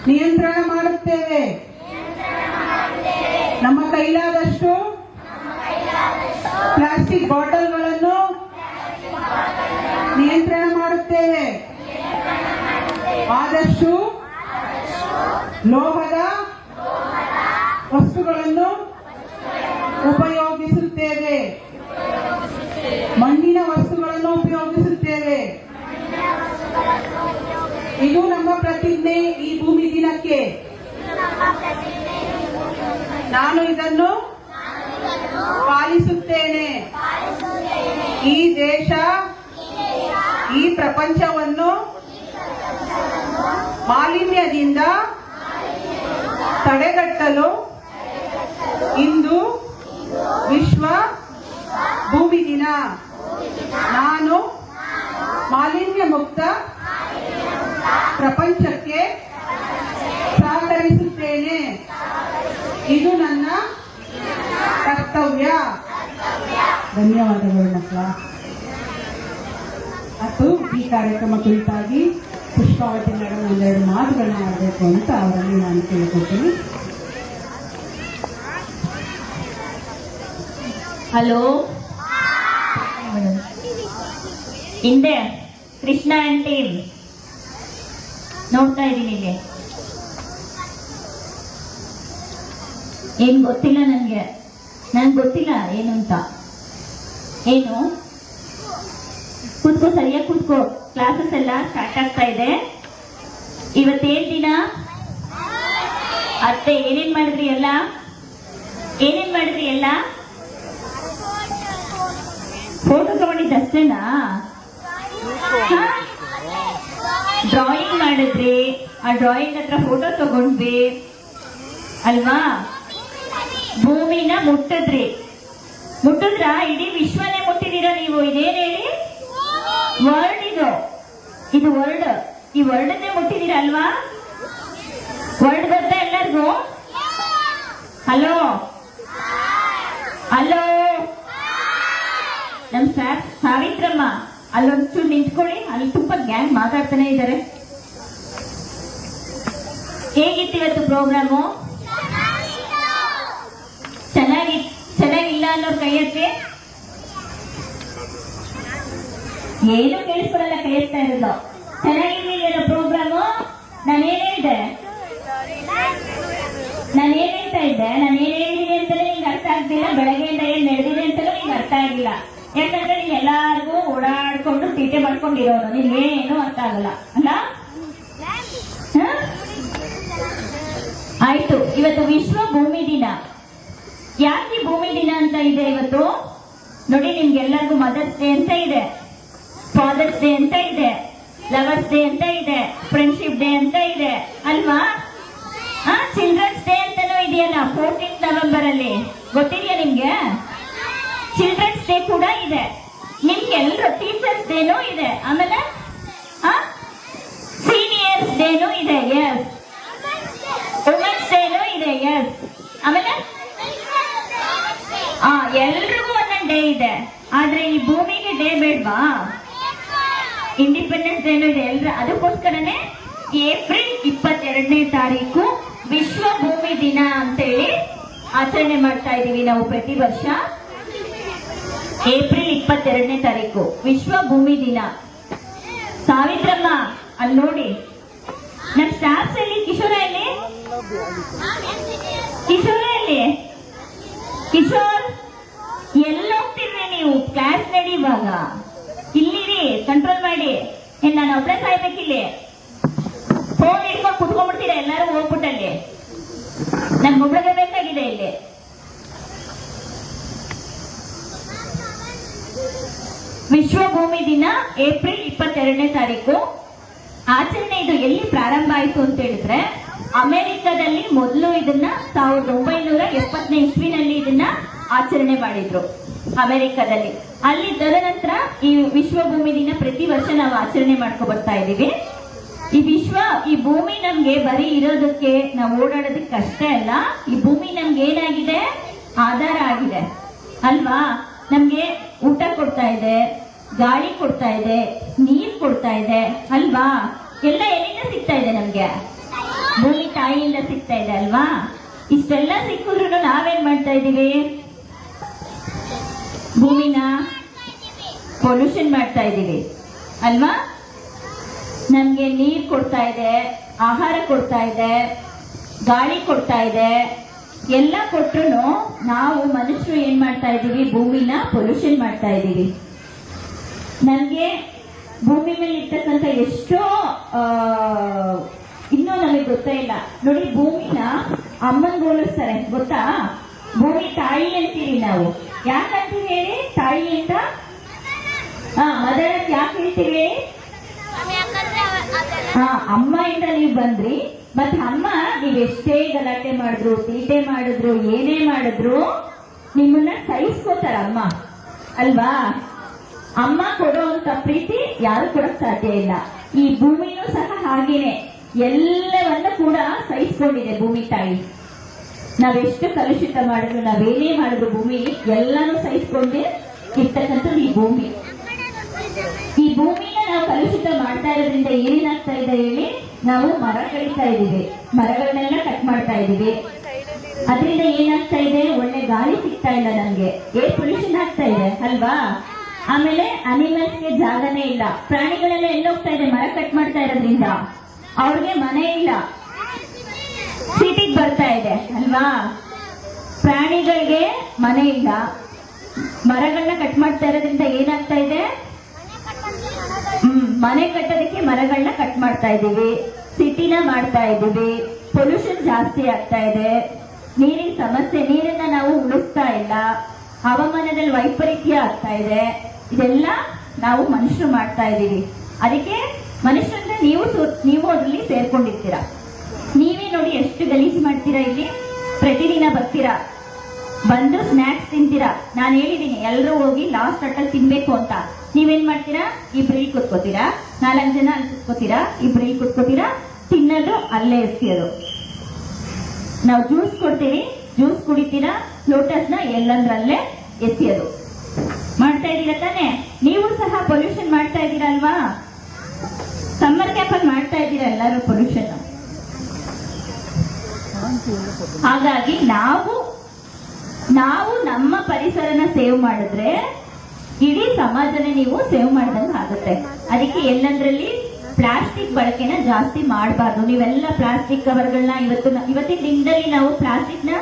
ನಿಯಂತ್ರಣ ಮಾಡುತ್ತೇವೆ. ನಮ್ಮ ಕೈಲಾದಷ್ಟು ಪ್ಲಾಸ್ಟಿಕ್ ಬಾಟಲ್ಗಳನ್ನು ನಿಯಂತ್ರಣ ಮಾಡುತ್ತೇವೆ. ಆದಷ್ಟು ಲೋಹದ ವಸ್ತುಗಳನ್ನು ಉಪಯೋಗಿಸುತ್ತೇವೆ. ಮಣ್ಣಿನ ವಸ್ತುಗಳನ್ನು ಉಪಯೋಗಿಸುತ್ತೇವೆ. ಇದು ನಮ್ಮ ಪ್ರತಿಜ್ಞೆ ಈ ಭೂಮಿ ದಿನಕ್ಕೆ. ನಾನು ಇದನ್ನು ಪಾಲಿಸುತ್ತೇನೆ. ಈ ದೇಶ, ಈ ಪ್ರಪಂಚವನ್ನು ಮಾಲಿನ್ಯದಿಂದ ತಡೆಗಟ್ಟಲು ಇಂದು ವಿಶ್ವ ಭೂಮಿ ದಿನ. ನಾನು ಮಾಲಿನ್ಯ ಮುಕ್ತ ಪ್ರಪಂಚಕ್ಕೆ ಸಹಕರಿಸುತ್ತೇನೆ. ಇದು ನನ್ನ ಕರ್ತವ್ಯ. ಧನ್ಯವಾದಗಳು ಮಕ್ಕಳ. ಮತ್ತು ಈ ಕಾರ್ಯಕ್ರಮ ಕುರಿತಾಗಿ ಪುಷ್ಪಾವತಿ ಮೇಡಮ್ ಒಂದೆರಡು ಮಾತುಗಳನ್ನ ಆಡಬೇಕು ಅಂತ ಅವರಲ್ಲಿ ನಾನು ಕೇಳಿಕೊಳ್ತೀನಿ.
ಹಲೋ, ಹಿಂದೆ ಕೃಷ್ಣ ಆಂಟಿ ನೋಡ್ತಾ ಇದ್ದೀನಿ. ಇಲ್ಲಿ ಏನ್ ಗೊತ್ತಿಲ್ಲ ನನ್ಗೆ ಗೊತ್ತಿಲ್ಲ ಏನು ಅಂತ. ಏನು ಕೂತ್ಕೋ, ಸರಿಯಾಗಿ ಕೂತ್ಕೋ. ಕ್ಲಾಸಸ್ ಎಲ್ಲ ಸ್ಟಾರ್ಟ್ ಆಗ್ತಾ ಇದೆ. ಇವತ್ತೇನ್ ದಿನ? ಅತ್ತೆ ಏನೇನ್ ಮಾಡಿದ್ರಿ ಎಲ್ಲ? ಫೋಟೋ ತಗೊಂಡಿದ್ದಷ್ಟೇನಾ? ಡ್ರಾಯಿಂಗ್ ಮಾಡಿದ್ರಿ, ಆ ಡ್ರಾಯಿಂಗ್ ಹತ್ರ ಫೋಟೋ ತಗೊಂಡ್ವಿ ಅಲ್ವಾ? ಭೂಮಿನ ಮುಟ್ಟಿದ್ರ? ಇಡೀ ವಿಶ್ವನೇ ಮುಟ್ಟಿದೀರ ನೀವು. ಇದೇನ್ ಹೇಳಿ? ವರ್ಲ್ಡ್. ಇದು ವರ್ಲ್ಡ್. ಈ ವರ್ಲ್ಡನ್ನೇ ಮುಟ್ಟಿದೀರ ಅಲ್ವಾ? ವರ್ಲ್ಡ್ ಗೊತ್ತಾ ಎಲ್ಲರಿಗೂ? ಹಲೋ ನಮ್ ಸಾವಿತ್ರಮ್ಮ ಅಲ್ಲೊಂಚೂರು ನಿಂತ್ಕೊಳ್ಳಿ. ಅಲ್ಲಿ ತುಂಬಾ ಗ್ಯಾಂಗ್ ಮಾತಾಡ್ತಾನೆ ಇದ್ದಾರೆ. ಹೇಗಿತ್ತು ಇವತ್ತು ಪ್ರೋಗ್ರಾಮು? ಚೆನ್ನಾಗಿಲ್ಲ ಅನ್ನೋರ್ ಕೈ ಎತ್ತಿ. ಏನು ಕೇಳಿಸ್ಕೊಳಲ್ಲ, ಕೈ ಎತ್ತಾ ಇರೋದು. ಚೆನ್ನಾಗಿರ್ಲಿಲ್ಲ ಪ್ರೋಗ್ರಾಮು? ನಾನೇನ್ ಹೇಳ್ತಾ ಇದ್ದೆ? ನಾನೇನ್ ಹೇಳಿದೆ ಅಂತಲೇ ನಿಂಗೆ ಅರ್ಥ ಆಗ್ತಿಲ್ಲ. ಬೆಳಗ್ಗೆಯಿಂದ ಏನ್ ನಡೆದಿದೆ ಅಂತಲೂ ನಿಂಗೆ ಅರ್ಥ ಆಗಿಲ್ಲ. ಯಾಕಂದ್ರೆ ನೀನ್ ಎಲ್ಲಾರ್ಗು ಓಡಾಡ್ಕೊಂಡು ತೀಟೆ ಮಾಡ್ಕೊಂಡಿರೋನು. ನಿನ್ಗೇನು ಅರ್ಥ ಆಗಲ್ಲ ಅಲ್ಲ? ಆಯ್ತು, ಇವತ್ತು ವಿಶ್ವ ಭೂಮಿ ದಿನ. ಯಾಕೆ ಭೂಮಿ ದಿನ ಅಂತ ಇದೆ ಇವತ್ತು? ನೋಡಿ, ನಿಮ್ಗೆಲ್ಲರಿಗೂ ಮದರ್ಸ್ ಡೇ ಅಂತ ಇದೆ, ಫಾದರ್ಸ್ ಡೇ ಅಂತ ಇದೆ, ಲವರ್ಸ್ ಡೇ ಅಂತ ಇದೆ, ಫ್ರೆಂಡ್ಶಿಪ್ ಡೇ ಅಂತ ಇದೆ ಅಲ್ವಾ? ಚಿಲ್ಡ್ರನ್ಸ್ ಡೇ ಅಂತಾನೂ ಇದೆಯಲ್ಲ 14th ನವೆಂಬರ್ ಅಲ್ಲಿ. ಗೊತ್ತಿದೆಯಾ ನಿಮ್ಗೆ? ಚಿಲ್ಡ್ರನ್ಸ್ ಡೇ ಕೂಡ ಇದೆ. ನಿಮ್ಗೆಲ್ಲರೂ ಟೀಚರ್ಸ್ ಡೇನೂ ಇದೆ. ಆಮೇಲೆ ಸೀನಿಯರ್ಸ್ ಡೇನೂ ಇದೆ. ಎಸ್. ವುಮೆನ್ಸ್ ಡೇನೂ ಇದೆ. ಎಸ್. ಆಮೇಲೆ ಎಲ್ರಿಗೂ ಒಂದೊಂದು ಡೇ ಇದೆ. ಆದ್ರೆ ಈ ಭೂಮಿಗೆ ಡೇ ಬೇಡ್ವಾ? ಇಂಡಿಪೆಂಡೆನ್ಸ್ ಡೇನೂ ಇದೆ. ಅದಕ್ಕೋಸ್ಕರನೇ ಏಪ್ರಿಲ್ 22ನೇ ತಾರೀಕು ವಿಶ್ವ ಭೂಮಿ ದಿನ ಅಂತೇಳಿ ಆಚರಣೆ ಮಾಡ್ತಾ ಇದೀವಿ ನಾವು ಪ್ರತಿ ವರ್ಷ. ಏಪ್ರಿಲ್ 22ನೇ ತಾರೀಕು ವಿಶ್ವ ಭೂಮಿ ದಿನ. ಸಾವಿತ್ರಮ್ಮ ಅಲ್ಲಿ ನೋಡಿ, ನಮ್ ಸ್ಟಾಫ್ಸ್ ಅಲ್ಲಿ ಕಿಶೋರ ಕಿಶೋರ್ ಎಲ್ಲೋಗ್ತಿದ್ರಿ ನೀವು? ಕ್ಲಾಸ್ ನಡೆಯುವಾಗ ಇಲ್ಲಿರಿ, ಕಂಟ್ರೋಲ್ ಮಾಡಿ. ನಾನು ಒಬ್ಬಳೆ ಸಾಯ್ಬೇಕಿಲ್ಲಿ. ಫೋನ್ ಹಿಡ್ಕೊಂಡು ಕುತ್ಕೊಂಡ್ಬಿಡ್ತೀರಾ ಎಲ್ಲಾರು ಹೋಗ್ಬಿಟ್ಟಲ್ಲಿ. ನನ್ಗೆ ಒಬ್ಬಳಿಗೆ ಬೇಕಾಗಿದೆ ಇಲ್ಲಿ. ವಿಶ್ವ ಭೂಮಿ ದಿನ ಏಪ್ರಿಲ್ 22ನೇ ತಾರೀಕು ಆಚರಣೆ. ಇದು ಎಲ್ಲಿ ಪ್ರಾರಂಭ ಆಯಿತು ಅಂತ ಹೇಳಿದ್ರೆ, ಅಮೆರಿಕದಲ್ಲಿ ಮೊದಲು ಇದನ್ನ 1970ನೇ ಇಸ್ವಿನಲ್ಲಿ ಇದನ್ನ ಆಚರಣೆ ಮಾಡಿದ್ರು ಅಮೆರಿಕದಲ್ಲಿ. ಅಲ್ಲಿ ತದನಂತರ ಈ ವಿಶ್ವ ಭೂಮಿ ದಿನ ಪ್ರತಿ ವರ್ಷ ನಾವು ಆಚರಣೆ ಮಾಡ್ಕೊ ಬರ್ತಾ ಇದೀವಿ. ಈ ಭೂಮಿ ನಮ್ಗೆ ಬರೀ ಇರೋದಕ್ಕೆ, ನಾವು ಓಡಾಡೋದಕ್ಕೆ ಅಷ್ಟೇ ಅಲ್ಲ, ಈ ಭೂಮಿ ನಮ್ಗೆ ಏನಾಗಿದೆ? ಆಧಾರ ಆಗಿದೆ. ಅಲ್ವಾ? ನಮ್ಗೆ ಊಟ ಕೊಡ್ತಾ ಇದೆ, ಗಾಳಿ ಕೊಡ್ತಾ ಇದೆ, ನೀರ್ ಕೊಡ್ತಾ ಇದೆ ಅಲ್ವಾ? ಎಲ್ಲ ಎಲ್ಲಿಂದ ಸಿಗ್ತಾ ಇದೆ ನಮ್ಗೆ? ಭೂಮಿ ತಾಯಿಯಿಂದ ಸಿಗ್ತಾ ಇದೆ ಅಲ್ವಾ? ಇಷ್ಟೆಲ್ಲ ಸಿಕ್ಕಿದ್ರು ನಾವೇನ್ ಮಾಡ್ತಾ ಇದೀವಿ? ಭೂಮಿನ ಪೊಲ್ಯೂಷನ್ ಮಾಡ್ತಾ ಇದೀವಿ ಅಲ್ವಾ? ನಮ್ಗೆ ನೀರ್ ಕೊಡ್ತಾ ಇದೆ, ಆಹಾರ ಕೊಡ್ತಾ ಇದೆ, ಗಾಳಿ ಕೊಡ್ತಾ ಇದೆ, ಎಲ್ಲ ಕೊಟ್ರು ನಾವು ಮನುಷ್ಯರು ಏನ್ ಮಾಡ್ತಾ ಇದೀವಿ? ಭೂಮಿನ ಪೊಲ್ಯೂಷನ್ ಮಾಡ್ತಾ ಇದೀವಿ. ನಮ್ಗೆ ಭೂಮಿ ಮೇಲೆ ಇರ್ತಕ್ಕಂಥ ಎಷ್ಟೋ ಇನ್ನೂ ನಮಗೆ ಗೊತ್ತೇ ಇಲ್ಲ ನೋಡಿ. ಭೂಮಿನ ಅಮ್ಮನ್ ಹೋಲಿಸ್ತಾರೆ ಗೊತ್ತಾ? ಭೂಮಿ ತಾಯಿ ಅಂತೀವಿ ನಾವು. ಯಾಕಂತೀವಿ ಹೇಳಿ ತಾಯಿ ಅಂತ? ಮದರ್ ಯಾಕೆ ಹೇಳ್ತೀವಿ? ಅಮ್ಮ ಇಂದ ನೀವು ಬಂದ್ರಿ, ಮತ್ ಅಮ್ಮ ನೀವೆಷ್ಟೇ ಗಲಾಟೆ ಮಾಡಿದ್ರು, ತೀಟೆ ಮಾಡಿದ್ರು, ಏನೇ ಮಾಡಿದ್ರು ನಿಮ್ಮನ್ನ ಸಹಿಸ್ಕೋತಾರ ಅಮ್ಮ ಅಲ್ವಾ? ಅಮ್ಮ ಕೊಡುವಂತ ಪ್ರೀತಿ ಯಾರು ಕೊಡಕ್ ಸಾಧ್ಯ ಇಲ್ಲ. ಈ ಭೂಮಿನೂ ಸಹ ಹಾಗೇನೆ ಎಲ್ಲವನ್ನ ಕೂಡ ಸಹಿಸ್ಕೊಂಡಿದೆ ಭೂಮಿ ತಾಯಿ. ನಾವೆಷ್ಟು ಕಲುಷಿತ ಮಾಡಿದ್ರು, ನಾವೇನೇ ಮಾಡಿದ್ರು ಭೂಮಿ ಎಲ್ಲಾನು ಸಹಿಸ್ಕೊಂಡೆ ಇರ್ತಕ್ಕಂಥದ್ದು ಈ ಭೂಮಿ. ಈ ಭೂಮಿನ ನಾವು ಕಲುಷಿತ ಮಾಡ್ತಾ ಇರೋದ್ರಿಂದ ಏನೇನಾಗ್ತಾ ಇದೆ ಹೇಳಿ? ನಾವು ಮರ ಕಡಿತಾ ಇದೀವಿ, ಮರಗಳನ್ನೆಲ್ಲ ಕಟ್ ಮಾಡ್ತಾ ಇದೀವಿ. ಅದರಿಂದ ಏನಾಗ್ತಾ ಇದೆ? ಒಳ್ಳೆ ಗಾಳಿ ಸಿಗ್ತಾ ಇಲ್ಲ ನಮ್ಗೆ, ಏರ್ ಪೊಲ್ಯೂಷನ್ ಆಗ್ತಾ ಇದೆ ಅಲ್ವಾ? ಆಮೇಲೆ ಅನಿಮಲ್ಸ್ಗೆ ಜಾಗನೇ ಇಲ್ಲ. ಪ್ರಾಣಿಗಳೆಲ್ಲ ಎಲ್ಲೋಗ್ತಾ ಇದೆ? ಮರ ಕಟ್ ಮಾಡ್ತಾ ಇರೋದ್ರಿಂದ ಅವ್ರಿಗೆ ಮನೆ ಇಲ್ಲ, ಸಿಟಿಗೆ ಬರ್ತಾ ಇದೆ ಅಲ್ವಾ? ಪ್ರಾಣಿಗಳಿಗೆ ಮನೆ ಇಲ್ಲ, ಮರಗಳನ್ನ ಕಟ್ ಮಾಡ್ತಾ ಇರೋದ್ರಿಂದ ಏನಾಗ್ತಾ ಇದೆ? ಮನೆ ಕಟ್ಟೋದಕ್ಕೆ ಮರಗಳನ್ನ ಕಟ್ ಮಾಡ್ತಾ ಇದೀವಿ, ಸಿಟಿನ ಮಾಡ್ತಾ ಇದೀವಿ, ಪೊಲ್ಯೂಷನ್ ಜಾಸ್ತಿ ಆಗ್ತಾ ಇದೆ, ನೀರಿನ ಸಮಸ್ಯೆ, ನೀರನ್ನ ನಾವು ಉಳಿಸ್ತಾ ಇಲ್ಲ, ಹವಾಮಾನದಲ್ಲಿ ವೈಪರೀತ್ಯ ಆಗ್ತಾ ಇದೆ. ಇದೆಲ್ಲ ನಾವು ಮನುಷ್ಯರು ಮಾಡ್ತಾ ಇದೀವಿ. ಅದಕ್ಕೆ ಮನುಷ್ಯರಂದ್ರೆ ನೀವು ಅದರಲ್ಲಿ ಸೇರ್ಕೊಂಡಿರ್ತೀರಾ. ನೀವೇ ನೋಡಿ ಎಷ್ಟು ಗಲೀಜು ಮಾಡ್ತೀರಾ. ಇಲ್ಲಿ ಪ್ರತಿದಿನ ಬರ್ತೀರಾ, ಬಂದು ಸ್ನಾಕ್ಸ್ ತಿಂತೀರಾ. ನಾನು ಹೇಳಿದೀನಿ ಎಲ್ಲರೂ ಹೋಗಿ ಲಾಸ್ಟ್ ಅಟ್ಟಲ್ಲಿ ತಿನ್ಬೇಕು ಅಂತ. ನೀವೇನ್ ಮಾಡ್ತೀರಾ? ಇಬ್ರಲ್ಲಿ ಕುತ್ಕೋತೀರಾ, 4 ಜನ ಅಲ್ಲಿ ಕುತ್ಕೋತೀರಾ, ಇಬ್ರಲ್ಲಿ ಕುತ್ಕೋತೀರಾ, ತಿನ್ನೋದು ಅಲ್ಲೇ ಎಸ್ತಿಯೋದು. ನಾವು ಜ್ಯೂಸ್ ಕೊಡ್ತೀವಿ, ಜ್ಯೂಸ್ ಕುಡಿತೀರಾ, ಲೋಟಸ್ನ ಎಲ್ಲಂದ್ರಲ್ಲೇ ಎಸೆಯೋದು ಮಾಡ್ತಾ ಇದೀರ ತಾನೆ? ನೀವು ಸಹ ಪೊಲ್ಯೂಷನ್ ಮಾಡ್ತಾ ಇದ್ದೀರಾ ಅಲ್ವಾ? ಸಮ್ಮರ್ ಕ್ಯಾಂಪ್ ಅಲ್ಲಿ ಮಾಡ್ತಾ ಇದ್ದೀರಾ ಎಲ್ಲರೂ ಪೊಲ್ಯೂಷನ್. ಹಾಗಾಗಿ ನಾವು ನಮ್ಮ ಪರಿಸರನ ಸೇವ್ ಮಾಡಿದ್ರೆ ಇಡೀ ಸಮಾಜನೇ ನೀವು ಸೇವ್ ಮಾಡಿದಂಗೆ ಆಗುತ್ತೆ. ಅದಕ್ಕೆ ಎಲ್ಲಂದ್ರಲ್ಲಿ ಪ್ಲಾಸ್ಟಿಕ್ ಬಳಕೆನ ಜಾಸ್ತಿ ಮಾಡಬಾರ್ದು. ನೀವೆಲ್ಲ ಪ್ಲಾಸ್ಟಿಕ್ ಕವರ್ಗಳನ್ನ ಇವತ್ತಿನ ದಿನದಲ್ಲಿ ನಾವು ಪ್ಲಾಸ್ಟಿಕ್ ನ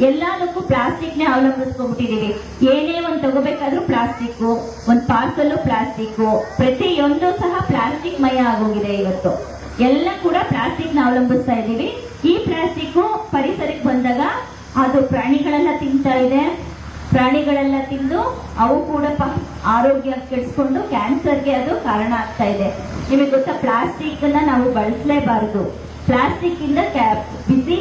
ಎಲ್ಲದಕ್ಕೂ ಪ್ಲಾಸ್ಟಿಕ್ ನೇ ಅವಲಂಬಿಸ್ಕೊಂಡ್ಬಿಟ್ಟಿದೀವಿ. ಏನೇ ಒಂದು ತಗೋಬೇಕಾದ್ರೂ ಪ್ಲಾಸ್ಟಿಕ್, ಒಂದು ಪಾರ್ಸಲ್ ಪ್ಲಾಸ್ಟಿಕ್, ಪ್ರತಿಯೊಂದು ಸಹ ಪ್ಲಾಸ್ಟಿಕ್ ಮಯ ಆಗೋಗಿದೆ. ಇವತ್ತು ಎಲ್ಲ ಕೂಡ ಪ್ಲಾಸ್ಟಿಕ್ ನ ಅವಲಂಬಿಸ್ತಾ ಇದೀವಿ. ಈ ಪ್ಲಾಸ್ಟಿಕ್ ಪರಿಸರಕ್ಕೆ ಬಂದಾಗ ಅದು ಪ್ರಾಣಿಗಳೆಲ್ಲ ತಿಂತಾ ಇದೆ. ಪ್ರಾಣಿಗಳೆಲ್ಲ ತಿಂದು ಅವು ಕೂಡ ಆರೋಗ್ಯ ಕೆಡಿಸ್ಕೊಂಡು ಕ್ಯಾನ್ಸರ್ಗೆ ಅದು ಕಾರಣ ಆಗ್ತಾ ಇದೆ. ನಿಮಗೆ ಗೊತ್ತಾ? ಪ್ಲಾಸ್ಟಿಕ್ ನ ನಾವು ಬಳಸಲೇಬಾರದು. ಪ್ಲಾಸ್ಟಿಕ್ ಇಂದ ಬಿಸಿ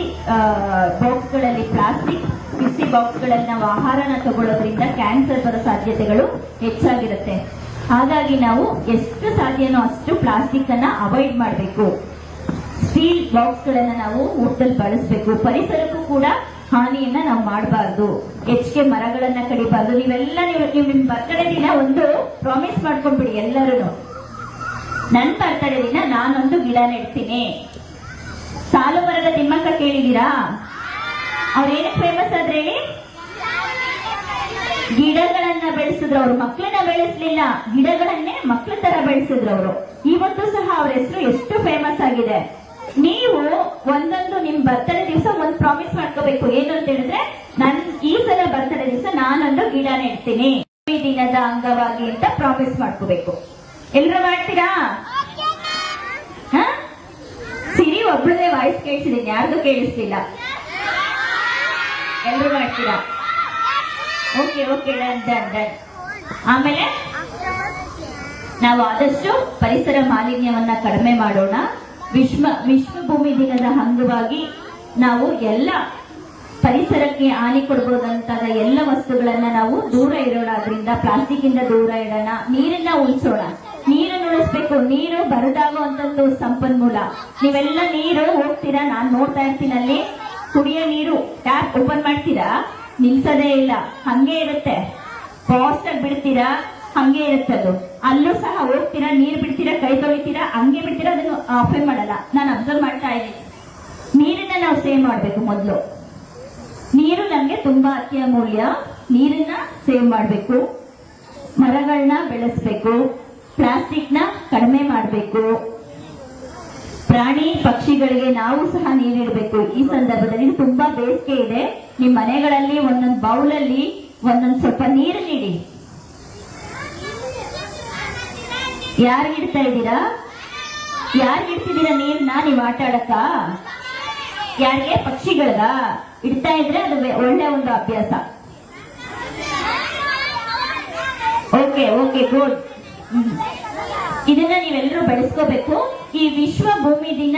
ಬಾಕ್ಸ್ಗಳಲ್ಲಿ, ಪ್ಲಾಸ್ಟಿಕ್ ಬಿಸಿ ಬಾಕ್ಸ್ಗಳಲ್ಲಿ ನಾವು ಆಹಾರನ ತಗೊಳ್ಳೋದ್ರಿಂದ ಕ್ಯಾನ್ಸರ್ ಬರೋ ಸಾಧ್ಯತೆಗಳು ಹೆಚ್ಚಾಗಿರುತ್ತೆ. ಹಾಗಾಗಿ ನಾವು ಎಷ್ಟು ಸಾಧ್ಯನೋ ಅಷ್ಟು ಪ್ಲಾಸ್ಟಿಕ್ ಅನ್ನ ಅವಾಯ್ಡ್ ಮಾಡಬೇಕು. ಸ್ಟೀಲ್ ಬಾಕ್ಸ್ಗಳನ್ನ ನಾವು ಊಟದಲ್ಲಿ ಬಳಸಬೇಕು. ಪರಿಸರಕ್ಕೂ ಕೂಡ ಹಾನಿಯನ್ನ ನಾವು ಮಾಡಬಾರ್ದು. ಹೆಚ್ಚಿಗೆ ಮರಗಳನ್ನ ಕಡಿಬಾರ್ದು. ನೀವೆಲ್ಲ ನೀವು ನಿಮ್ ಬರ್ತಡೇ ದಿನ ಒಂದು ಪ್ರಾಮಿಸ್ ಮಾಡ್ಕೊಂಡ್ಬಿಡಿ ಎಲ್ಲರೂ. ನನ್ ಬರ್ತಡೇ ದಿನ ನಾನೊಂದು ಗಿಡ ನೆಡ್ತೀನಿ. ಸಾಲು ಮರದ ತಿಮ್ಮಕ್ಕ ಕೇಳಿದೀರಾ? ಅವ್ರೇನಕ್ಕೆ ಫೇಮಸ್ ಆದ್ರೆ ಹೇಳಿ? ಗಿಡಗಳನ್ನ ಬೆಳೆಸಿದ್ರು. ಅವ್ರು ಮಕ್ಕಳನ್ನ ಬೆಳೆಸಲಿಲ್ಲ, ಗಿಡಗಳನ್ನೇ ಮಕ್ಕಳ ತರ ಬೆಳೆಸಿದ್ರು ಅವರು. ಇವತ್ತು ಸಹ ಅವ್ರ ಹೆಸರು ಎಷ್ಟು ಫೇಮಸ್ ಆಗಿದೆ. ನೀವು ಒಂದೊಂದು ನಿಮ್ ಬರ್ತಡೇ ದಿವಸ ಒಂದು ಪ್ರಾಮಿಸ್ ಮಾಡ್ಕೋಬೇಕು. ಏನು ಅಂತ ಹೇಳಿದ್ರೆ, ಈ ಸಲ ಬರ್ತಡೇ ದಿವಸ ನಾನೊಂದು ಗಿಡ ನೆಡ್ತೀನಿ ಈ ದಿನದ ಅಂಗವಾಗಿ ಅಂತ ಪ್ರಾಮಿಸ್ ಮಾಡ್ಕೋಬೇಕು. ಎಲ್ರು ಮಾಡ್ತೀರಾ? ಸಿರಿ ಒಬ್ಳದೇ ವಾಯ್ಸ್ ಕೇಳಿಸಿದೀನಿ, ಯಾರ್ದು ಕೇಳಿಸ್ತಿಲ್ಲ. ಎಲ್ರು ಮಾಡ್ತೀರಾ? Okay okay, done done done. ಆಮೇಲೆ ನಾವು ಆದಷ್ಟು ಪರಿಸರ ಮಾಲಿನ್ಯವನ್ನ ಕಡಿಮೆ ಮಾಡೋಣ. ವಿಶ್ವ ಭೂಮಿ ದಿನದ ಅಂಗವಾಗಿ ನಾವು ಎಲ್ಲ ಪರಿಸರಕ್ಕೆ ಹಾನಿ ಕೊಡಬಹುದಂತಾದ ಎಲ್ಲ ವಸ್ತುಗಳನ್ನ ನಾವು ದೂರ ಇರೋಣ. ಅದರಿಂದ ಪ್ಲಾಸ್ಟಿಕ್ ಇಂದ ದೂರ ಇಡೋಣ. ನೀರನ್ನ ಉಳಿಸೋಣ. ನೀರನ್ನು ಉಳಿಸ್ಬೇಕು. ನೀರು ಬರದಾಗುವಂತದ್ದು ಸಂಪನ್ಮೂಲ. ನೀವೆಲ್ಲ ನೀರು ಹೋಗ್ತೀರಾ, ನಾನ್ ನೋಡ್ತಾ ಇರ್ತೀನಿ ಅಲ್ಲಿ ಕುಡಿಯೋ ನೀರು ಟ್ಯಾಪ್ ಓಪನ್ ಮಾಡ್ತೀರಾ, ನಿಲ್ಸದೇ ಇಲ್ಲ, ಹಂಗೆ ಇರುತ್ತೆ. ಫಾಸ್ಟ್ ಆಗಿ ಬಿಡ್ತೀರಾ, ಹಂಗೆ ಇರುತ್ತೆ ಅದು. ಅಲ್ಲೂ ಸಹ ಹೋಗ್ತೀರಾ, ನೀರ್ ಬಿಡ್ತೀರಾ, ಕೈ ತೊಳಿತೀರಾ, ಹಂಗೆ ಬಿಡ್ತೀರಾ, ಅದನ್ನು ಆಫೇ ಮಾಡಲ್ಲ. ನಾನು ಅಬ್ಸರ್ವ್ ಮಾಡ್ತಾ ಇದ್ದೀನಿ. ನೀರನ್ನ ನಾವು ಸೇವ್ ಮಾಡ್ಬೇಕು. ಮೊದಲು ನೀರು ನಮ್ಗೆ ತುಂಬಾ ಅತಿ ಅಮೂಲ್ಯ. ನೀರನ್ನ ಸೇವ್ ಮಾಡ್ಬೇಕು, ಮರಗಳನ್ನ ಬೆಳೆಸ್ಬೇಕು, ಪ್ಲಾಸ್ಟಿಕ್ ನ ಕಡಿಮೆ ಮಾಡ್ಬೇಕು, ಪ್ರಾಣಿ ಪಕ್ಷಿಗಳಿಗೆ ನಾವು ಸಹ ನೀರಿಡಬೇಕು. ಈ ಸಂದರ್ಭದಲ್ಲಿ ತುಂಬಾ ಬೇಸಿಗೆ ಇದೆ, ನಿಮ್ ಮನೆಗಳಲ್ಲಿ ಒಂದೊಂದು ಬೌಲಲ್ಲಿ ಒಂದೊಂದು ಸ್ವಲ್ಪ ನೀರು ನೀಡಿ. ಯಾರಿಗಿಡ್ತಾ ಇದ್ದೀರಾ? ಯಾರಿಗಿಡ್ತಿದ್ದೀರಾ ನೀರ್ನ? ನೀವು ಆಟ ಆಡಕ್ಕ? ಯಾರಿಗೆ? ಪಕ್ಷಿಗಳಗ? ಇಡ್ತಾ ಇದ್ರೆ ಅದು ಒಳ್ಳೆ ಒಂದು ಅಭ್ಯಾಸ. Okay okay, good. ಇದನ್ನ ನೀವೆಲ್ಲರೂ ಬೆಳೆಸ್ಕೋಬೇಕು. ಈ ವಿಶ್ವ ಭೂಮಿ ದಿನ,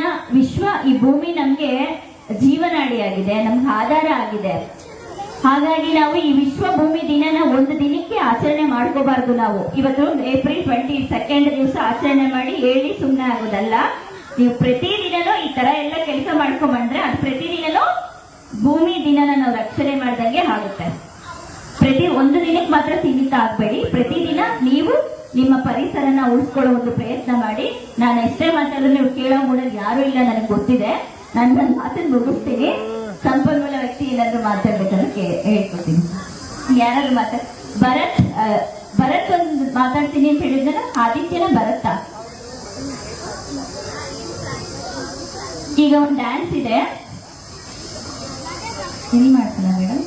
ಈ ಭೂಮಿ ನಮ್ಗೆ ಜೀವನಾಡಿಯಾಗಿದೆ, ನಮ್ಗೆ ಆಧಾರ ಆಗಿದೆ. ಹಾಗಾಗಿ ನಾವು ಈ ವಿಶ್ವ ಭೂಮಿ ದಿನನ ಒಂದು ದಿನಕ್ಕೆ ಆಚರಣೆ ಮಾಡ್ಕೋಬಾರ್ದು. ನಾವು ಇವತ್ತು ಏಪ್ರಿಲ್ 22 ದಿವಸ ಆಚರಣೆ ಮಾಡಿ ಹೇಳಿ ಸುಮ್ಮನೆ ಆಗೋದಲ್ಲ. ನೀವು ಪ್ರತಿದಿನನೂ ಈ ತರ ಎಲ್ಲ ಕೆಲಸ ಮಾಡ್ಕೊಂಡ್ಬಂದ್ರೆ ಅದು ಪ್ರತಿದಿನನೂ ಭೂಮಿ ದಿನನ ನಾವು ರಕ್ಷಣೆ ಮಾಡ್ದಂಗೆ ಆಗುತ್ತೆ. ಒಂದು ದಿನಕ್ಕೆ ಮಾತ್ರ ಸೀಮಿತ ಆಗ್ಬೇಡಿ. ಪ್ರತಿದಿನ ನೀವು ನಿಮ್ಮ ಪರಿಸರನ ಉಳಿಸ್ಕೊಳ್ಳೋ ಒಂದು ಪ್ರಯತ್ನ ಮಾಡಿ. ನಾನು ಎಷ್ಟೇ ಮಾತಾಡಿದ್ರು ನೀವು ಕೇಳೋ ಮೂಡಲ್ಲಿ ಯಾರು ಇಲ್ಲ, ನನಗೆ ಗೊತ್ತಿದೆ. ನಾನು ನನ್ನ ಮಾತನ್ನು ಮುಗಿಸ್ತೀನಿ. ಸಂಪನ್ಮೂಲ ವ್ಯಕ್ತಿ ಏನಾದ್ರು ಮಾತಾಡ್ಬೇಕಂದ್ರೆ ಹೇಳ್ಕೊತೀನಿ. ಯಾರಾದ್ರೂ ಭರತ್ ಒಂದು ಮಾತಾಡ್ತೀನಿ ಅಂತ ಹೇಳಿದ್ರೆ ಆದಿತ್ಯನ ಭರತ್ತ. ಈಗ ಒಂದು ಡ್ಯಾನ್ಸ್ ಇದೆ, ಎಲ್ಲಿ ಮಾಡ್ತಾನ ಮೇಡಮ್?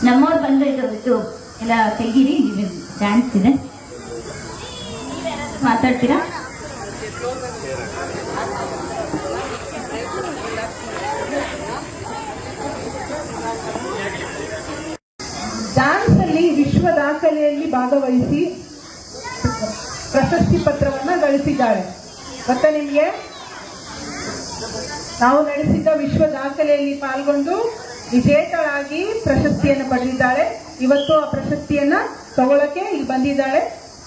ನಮ್ಮವ್ರು ಬಂದು ಇದು ಎಲ್ಲ ತೆಗೀರಿ, ಡ್ಯಾನ್ಸ್ ಇದೆ. ಮಾತಾಡ್ತೀರಾ?
ಡ್ಯಾನ್ಸ್ ಅಲ್ಲಿ ವಿಶ್ವ ದಾಖಲೆಯಲ್ಲಿ ಭಾಗವಹಿಸಿ ಪ್ರಶಸ್ತಿ ಪತ್ರವನ್ನ ಗಳಿಸಿದ್ದಾಳೆ. ಗೊತ್ತಾ ನಿಮ್ಗೆ? ನಾವು ನಡೆಸಿದ್ದ ವಿಶ್ವ ದಾಖಲೆಯಲ್ಲಿ ಪಾಲ್ಗೊಂಡು ವಿಜೇತಳಾಗಿ ಪ್ರಶಸ್ತಿಯನ್ನು ಪಡೆದಿದ್ದಾಳೆ. ಇವತ್ತು ಆ ಪ್ರಶಸ್ತಿಯನ್ನ ತಗೊಳಕ್ಕೆ ಇಲ್ಲಿ ಬಂದಿದ್ದಾಳೆ.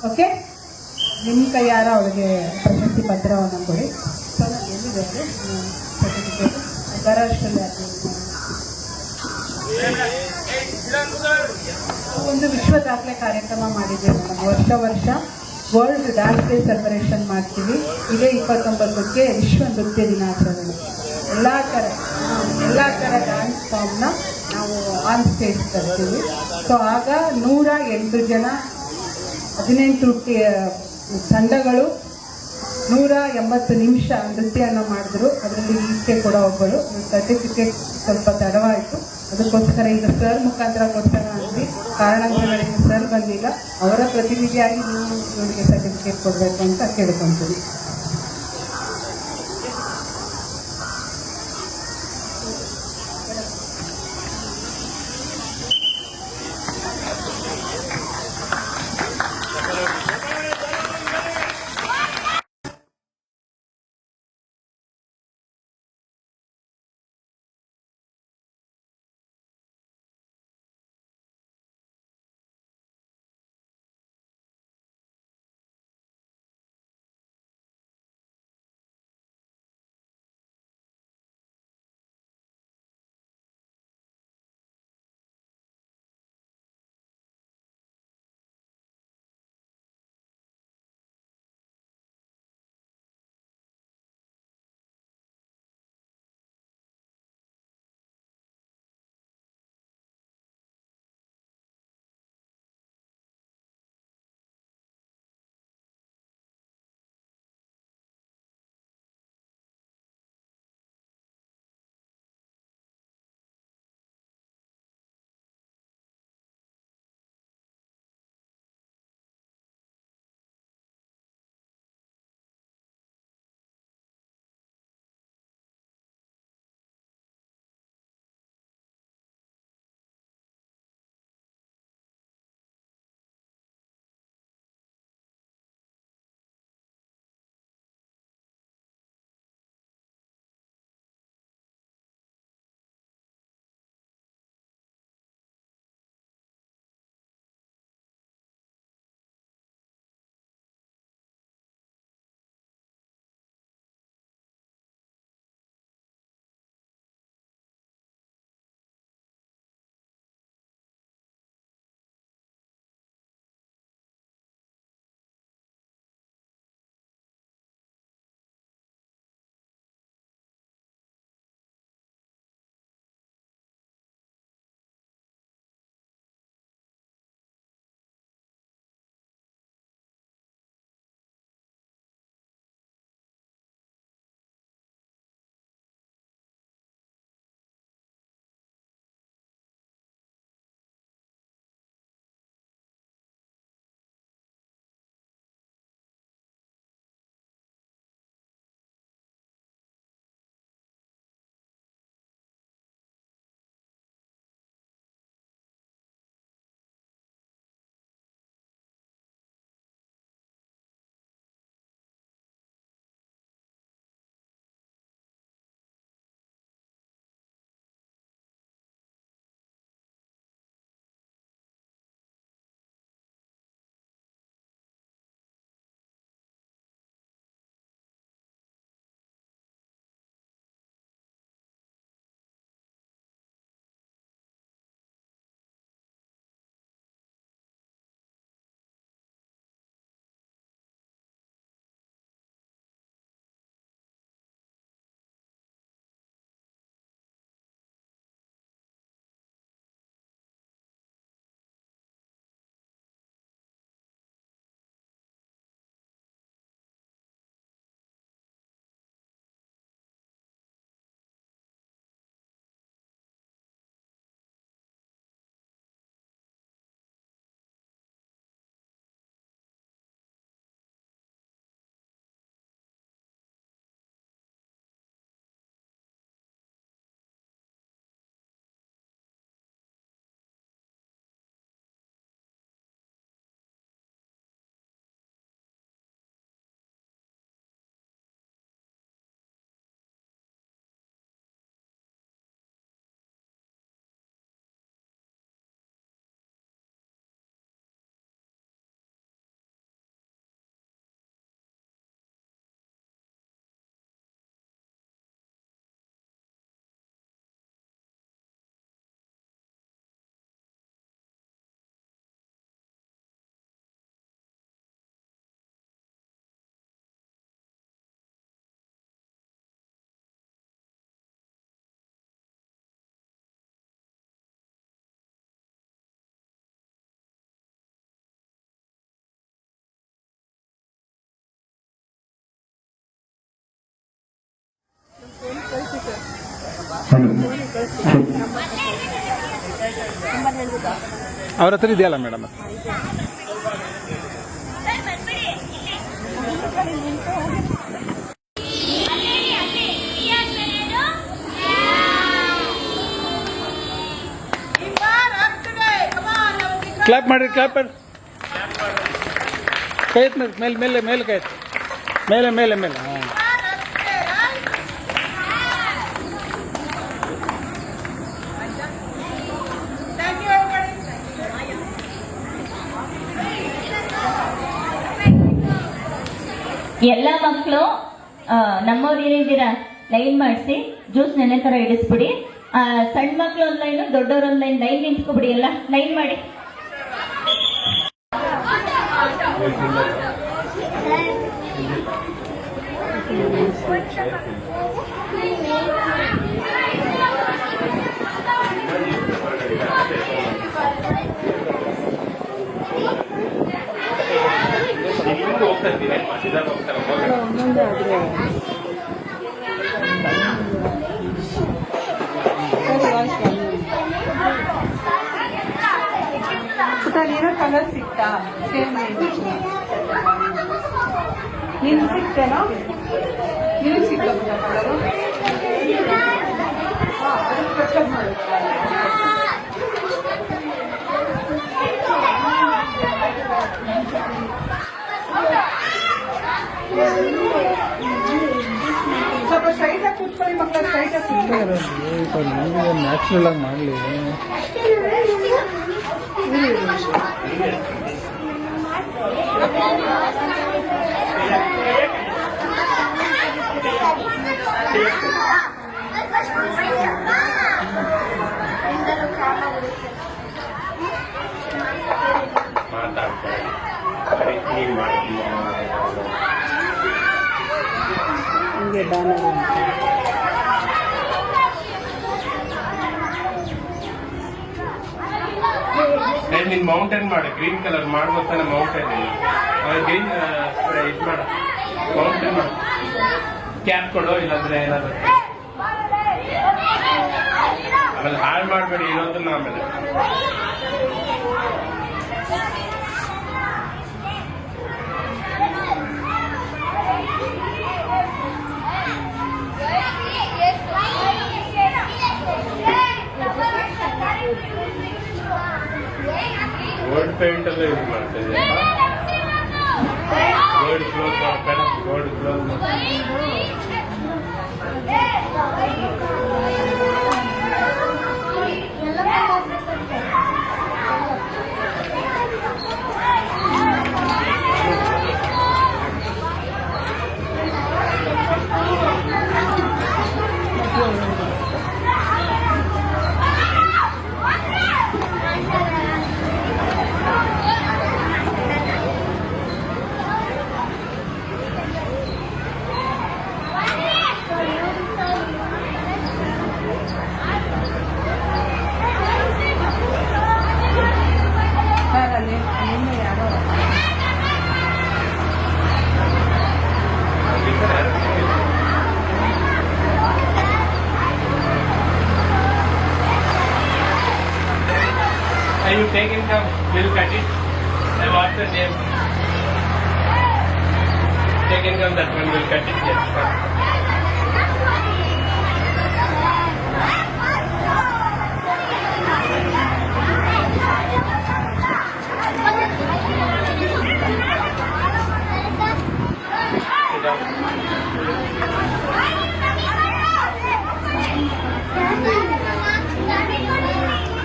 ಓಕೆ, ನಿಮ್ಮ ಕೈಯಾರ ಅವಳಿಗೆ ಪ್ರಶಸ್ತಿ ಪತ್ರವನ್ನು ಕೊಡಿ. ಎಲ್ಲಿದೆ ಸರ್ಟಿಫಿಕೇಟ್? ಒಂದು ವಿಶ್ವ ದಾಖಲೆ ಕಾರ್ಯಕ್ರಮ ಮಾಡಿದ್ದೇವೆ. ನಾವು ವರ್ಷ ವರ್ಲ್ಡ್ ಡ್ಯಾನ್ಸ್ ಡೇ ಸೆಲೆಬ್ರೇಷನ್ ಮಾಡ್ತೀವಿ. ಇದೇ 29ಕ್ಕೆ ವಿಶ್ವ ನೃತ್ಯ ದಿನಾಚರಣೆ. ಎಲ್ಲ ಥರ ಡ್ಯಾನ್ಸ್ ಫಾರ್ಮ್ನ ನಾವು ಆನ್ ಸ್ಟೇಜ್ ತರ್ತೀವಿ. ಸೊ ಆಗ 108 ಜನ, 18 ತಂಡಗಳು 180 ನಿಮಿಷ ನೃತ್ಯವನ್ನು ಮಾಡಿದ್ರು. ಅದರಲ್ಲಿ ಈಕೆ ಕೂಡ ಒಬ್ಬಳು. ಸರ್ಟಿಫಿಕೇಟ್ ಸ್ವಲ್ಪ ತಡವಾಯಿತು, ಅದಕ್ಕೋಸ್ಕರ ಈಗ ಸರ್ ಮುಖಾಂತರ ಕೊಡ್ತಾನ ಅಂದ್ವಿ. ಕಾರಣಾಂತರಗಳಿಂದ ಸರ್ ಬಂದಿಲ್ಲ. ಅವರ ಪ್ರತಿನಿಧಿಯಾಗಿ ನೀವು ಇವರಿಗೆ ಸರ್ಟಿಫಿಕೇಟ್ ಕೊಡಬೇಕು ಅಂತ ಕೇಳ್ಕೊಂತೀವಿ.
ಅವ್ರ ಹತ್ರ ಇದೆಯಲ್ಲ ಮೇಡಮ್. ಕ್ಲಾಪ್ ಮಾಡಿ, ಕ್ಲಾಪ್ ಮಾಡಿ. ಕೈ ಎತ್ತು ಮೇಲೆ ಮೇಲೆ ಮೇಲೆ ಕೈ ಎತ್ತು. ಮೇಲೆ ಮೇಲೆ ಮೇಲೆ. ಹಾಂ,
ಎಲ್ಲ ಮಕ್ಕಳು ನಮ್ಮವ್ರು ಏನಿದ್ದೀರಾ ಲೈನ್ ಮಾಡಿಸಿ ಜ್ಯೂಸ್ ನೆನೆ ತರ ಇಡಿಸ್ಬಿಡಿ. ಸಣ್ಣ ಮಕ್ಳು ಒಂದ್ ಲೈನ್, ದೊಡ್ಡವ್ರ ಒಂದ್ ಲೈನ್ ನಿಂತ್ಕೊಬಿಡಿ. ಎಲ್ಲ ಲೈನ್ ಮಾಡಿ.
ನೀನು ಕಲರ್ ಸಿಕ್ತಾ? ಸೇಮ್ ನೀನು ಸಿಕ್ತೇನೋ? ನೀನು ಸಿಗ್ತದ ಕಲರು? ಸ್ವಲ್ಪ ಸ್ಟ್ರೈಟ್ ಆಗಿ ಕೂತ್ಕೊಳ್ಳಿ ಮಕ್ಕಳ, ಸ್ಟ್ರೈಟ್ ಆಗಿ ಕೂತ್ಕೊಳ್ಳಿ.
ನ್ಯಾಚುರಲ್ ಆಗಿ ಮಾಡಲಿ.
ನೀನ್ ಮೌಂಟೇನ್ ಮಾಡು, ಗ್ರೀನ್ ಕಲರ್ ಮಾಡ್ಬೋತಾನೆ. ಮೌಂಟೇನ್ ಗ್ರೀನ್ ಇದು ಮಾಡ, ಮೌಂಟೇನ್ ಮಾಡು. ಕ್ಯಾಪ್ ಕೊಡು, ಇಲ್ಲಾಂದ್ರೆ ಏನಾದ್ರು ಆಮೇಲೆ ಹಾಳು ಮಾಡಬೇಡಿ ಇರೋದನ್ನ. ಆಮೇಲೆ ಗೋಲ್ಡ್ ಪೇಂಟ್ ಎಲ್ಲ ಯೂಸ್ ಮಾಡ್ತಾ ಇದ್ದೀರಾ? Gold close gold close you take income, we'll cut it. And what's the name? Take income, that one will cut it. Yes.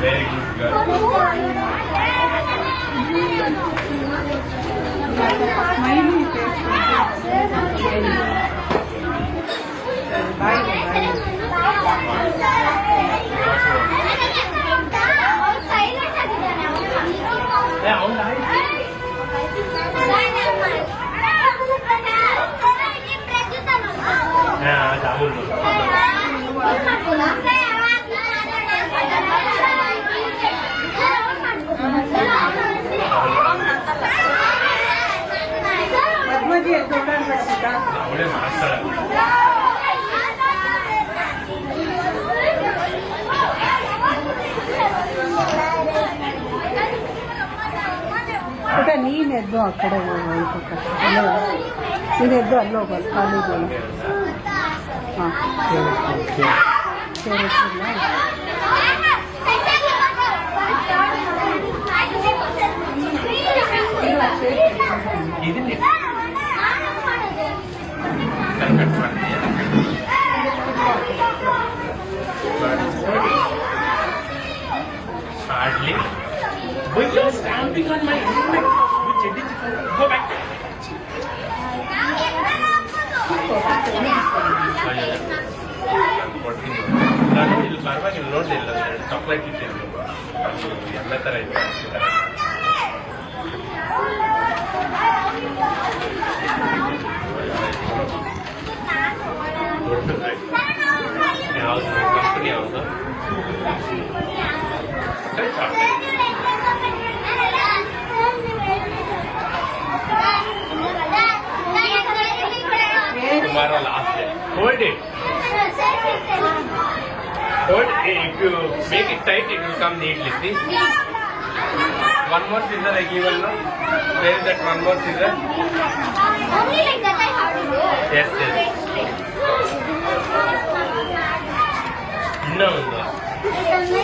Very good girl.
Smiley face. Bye. ಪದ್ಮಜಿ ಅಂತ ಓಡಾಡ್ಬಿಡ್ತಿದ್ದ.
ಅವಳೇ ಮಾತಾಡ
ನೀನ್ ಎದ್ದು ಆ ಕಡೆ ನೀನ್ ಎದ್ದು ಅಲ್ಲಿ ಹೋಗಲ್ಲ ಕಾಲೇಜ್ ಹಾಂ ಸೇರಿಸಿಲ್ಲ
ಇದನ್ನೇ hardly. But you're stamping on my helmet. Which it is? Go back. ನಾನು ಇಲ್ಲಿ ಪರವಾಗಿಲ್ಲ ನೋಡಲಿಲ್ಲ ಚಾಕ್ಲೇಟ್ ಇಟ್ಟಿದ್ದು ಎಲ್ಲ ಥರ ಇದೆ ಯಾವುದು ಕಂಪನಿ ಯಾವುದು Tomorrow last day. Hold it. Hold it. If you make it tight, it will come neatly. See? One more scissor I give you now. Where is that one more scissor?
Only like that I have to do.
Yes, yes. ಇನ್ನೂ ಒಂದು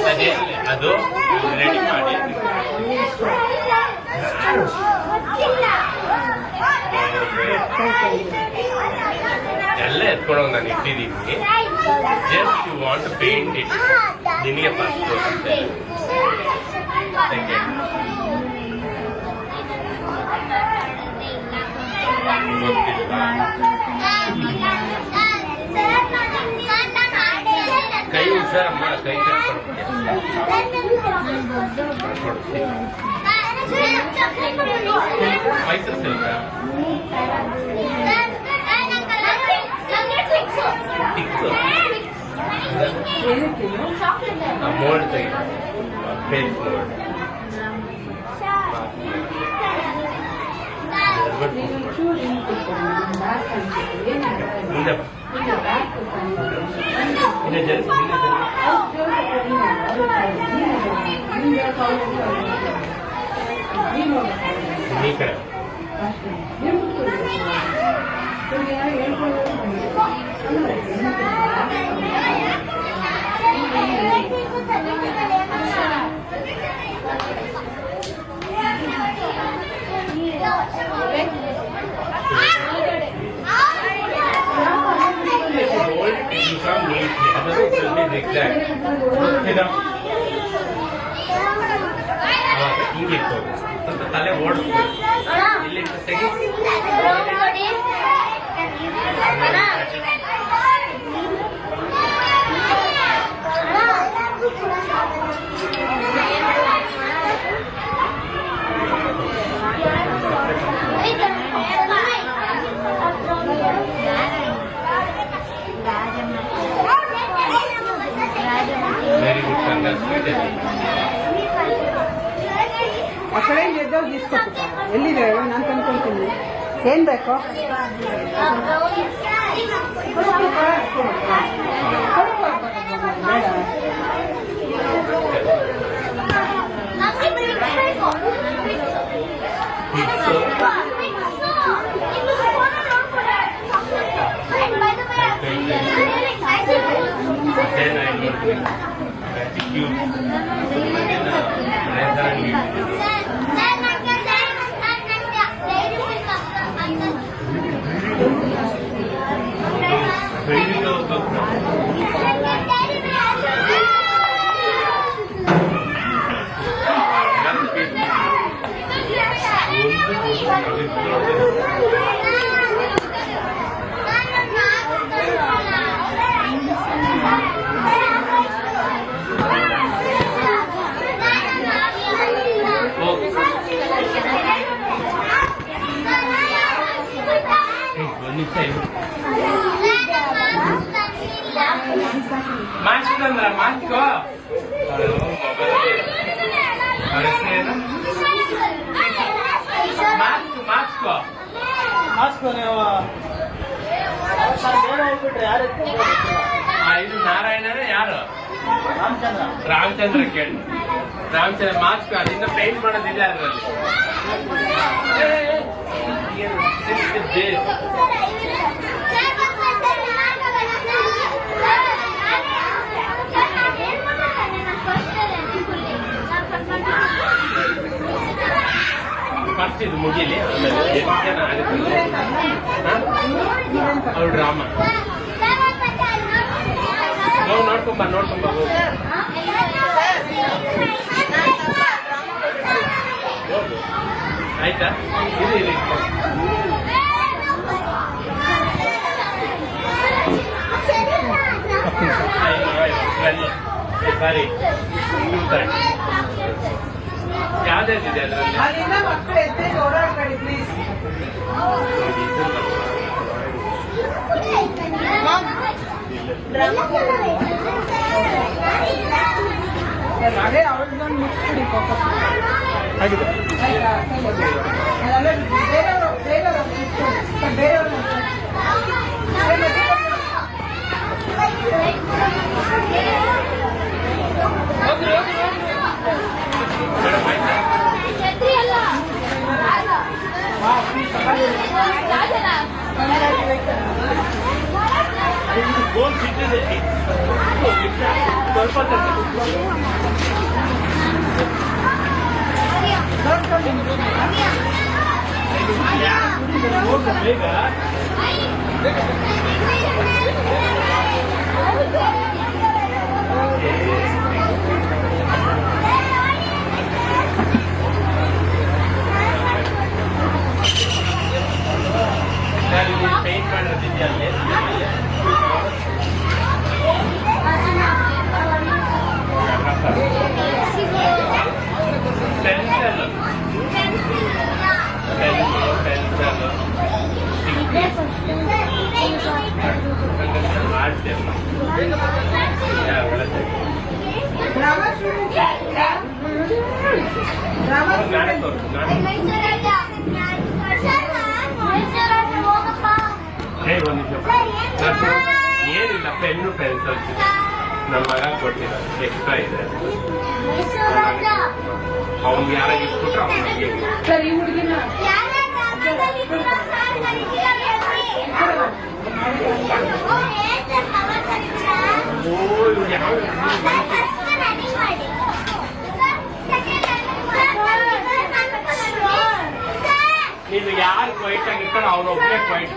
ಅದೇನಿಲ್ಲ ಅದು ರೆಡಿ ಮಾಡಿ ಎಲ್ಲ ಎತ್ಕೊಂಡೋಗಿ ನಾನು ಇಟ್ಟಿದ್ದೀನಿ just you want paint it ನಿನಗೆ ಫಸ್ಟ್ ಗೊತ್ತಿಲ್ಲ ಕೈ ಹುಷಾರಮ್ಮ ಕೈ ಮೈಸೂರು ಸಿಲ್ಕ ಮೋಲ್ಡ್ ತೆಗಿ ಫೇಸ್ ಮೋಲ್ಡ್ ಮುಂದೆ ಹಿಂದೆ ಜಲ್ದಿ ಈ ಕಡೆ ಹಿಂಗೆ ಸ್ವಲ್ಪ ತಲೆ ಓಡಿಸ್ಬೋದು ಇಲ್ಲಿ ತೆಗಿ ವೆರಿ ಗುಡ್
ಆ ಕಡೆಯಿಂದ ಎದ್ದೋಗಿ ಇಸ್ಕೊಟ್ಟು ಎಲ್ಲಿದೆ ನಾನು ತಂದ್ಕೊಳ್ತೀನಿ ಏನ್ ಬೇಕೋ
Then I will gratitude. Mask andra mask ಇದು ನಾರಾಯಣನೇ ಯಾರು ರಾಮಚಂದ್ರ ಕೇಳಿ ರಾಮಚಂದ್ರ ಮಾಸ್ಕ್ ಅದನ್ನ ಪೇಂಟ್ ಮಾಡೋದಿದೆ ಅದರಲ್ಲಿ. ಫಸ್ಟ್ ಇದು ಮುಗಿಲಿ, ಆಮೇಲೆ ಎಷ್ಟು ಜನ ಆಗುತ್ತೆ ಅವ್ರು ಡ್ರಾಮಾ ನಾವು ನೋಡ್ಕೊಂಬ ಆಯ್ತಾ. ಇದು ಸಾರಿ ಯಾವ್ದಾದಿದೆ ಅದರಲ್ಲಿ?
ಅಲ್ಲಿಂದ ಮಕ್ಕಳು ಎದ್ದು ಓಡಾಡ್ಬೇಡಿ ಪ್ಲೀಸ್. ಅದೇ ಅವ್ರನ್ನ ಮುಗಿಸ್ಬಿಡಿ ಫೋಕಸ್
ಆಗಿದೆ.
ಗೋಲ್ ಸಿಕ್ಕಿದೆ ಸ್ವಲ್ಪ ಬೇಗ ಪೇಂಟ್ ಮಾಡೋದಿದೆಯಾ ಅಲ್ಲಿ? ಏನಿಲ್ಲ, ಪೆನ್ನು ಪೆನ್ಸಿಲ್ ನನ್ನ ಮಗ ಕೊಟ್ಟಿದ್ದಾರೆ, ಎಕ್ಸ್ಟ್ರಾ ಇದೆ. ಅವ್ನಿಗೆ ಯಾರಾಗ ಇಟ್ಬಿಟ್ರೆ ಅವ್ನಿಗೆ
ಸರ್ ಈ ಹುಡುಗಿನ
ನೀನು ಯಾರು ಕ್ವೈಟ್ ಆಗಿರ್ತಾರೋ ಅವನೊಬ್ಬನೇ ಕ್ವೈಟ್.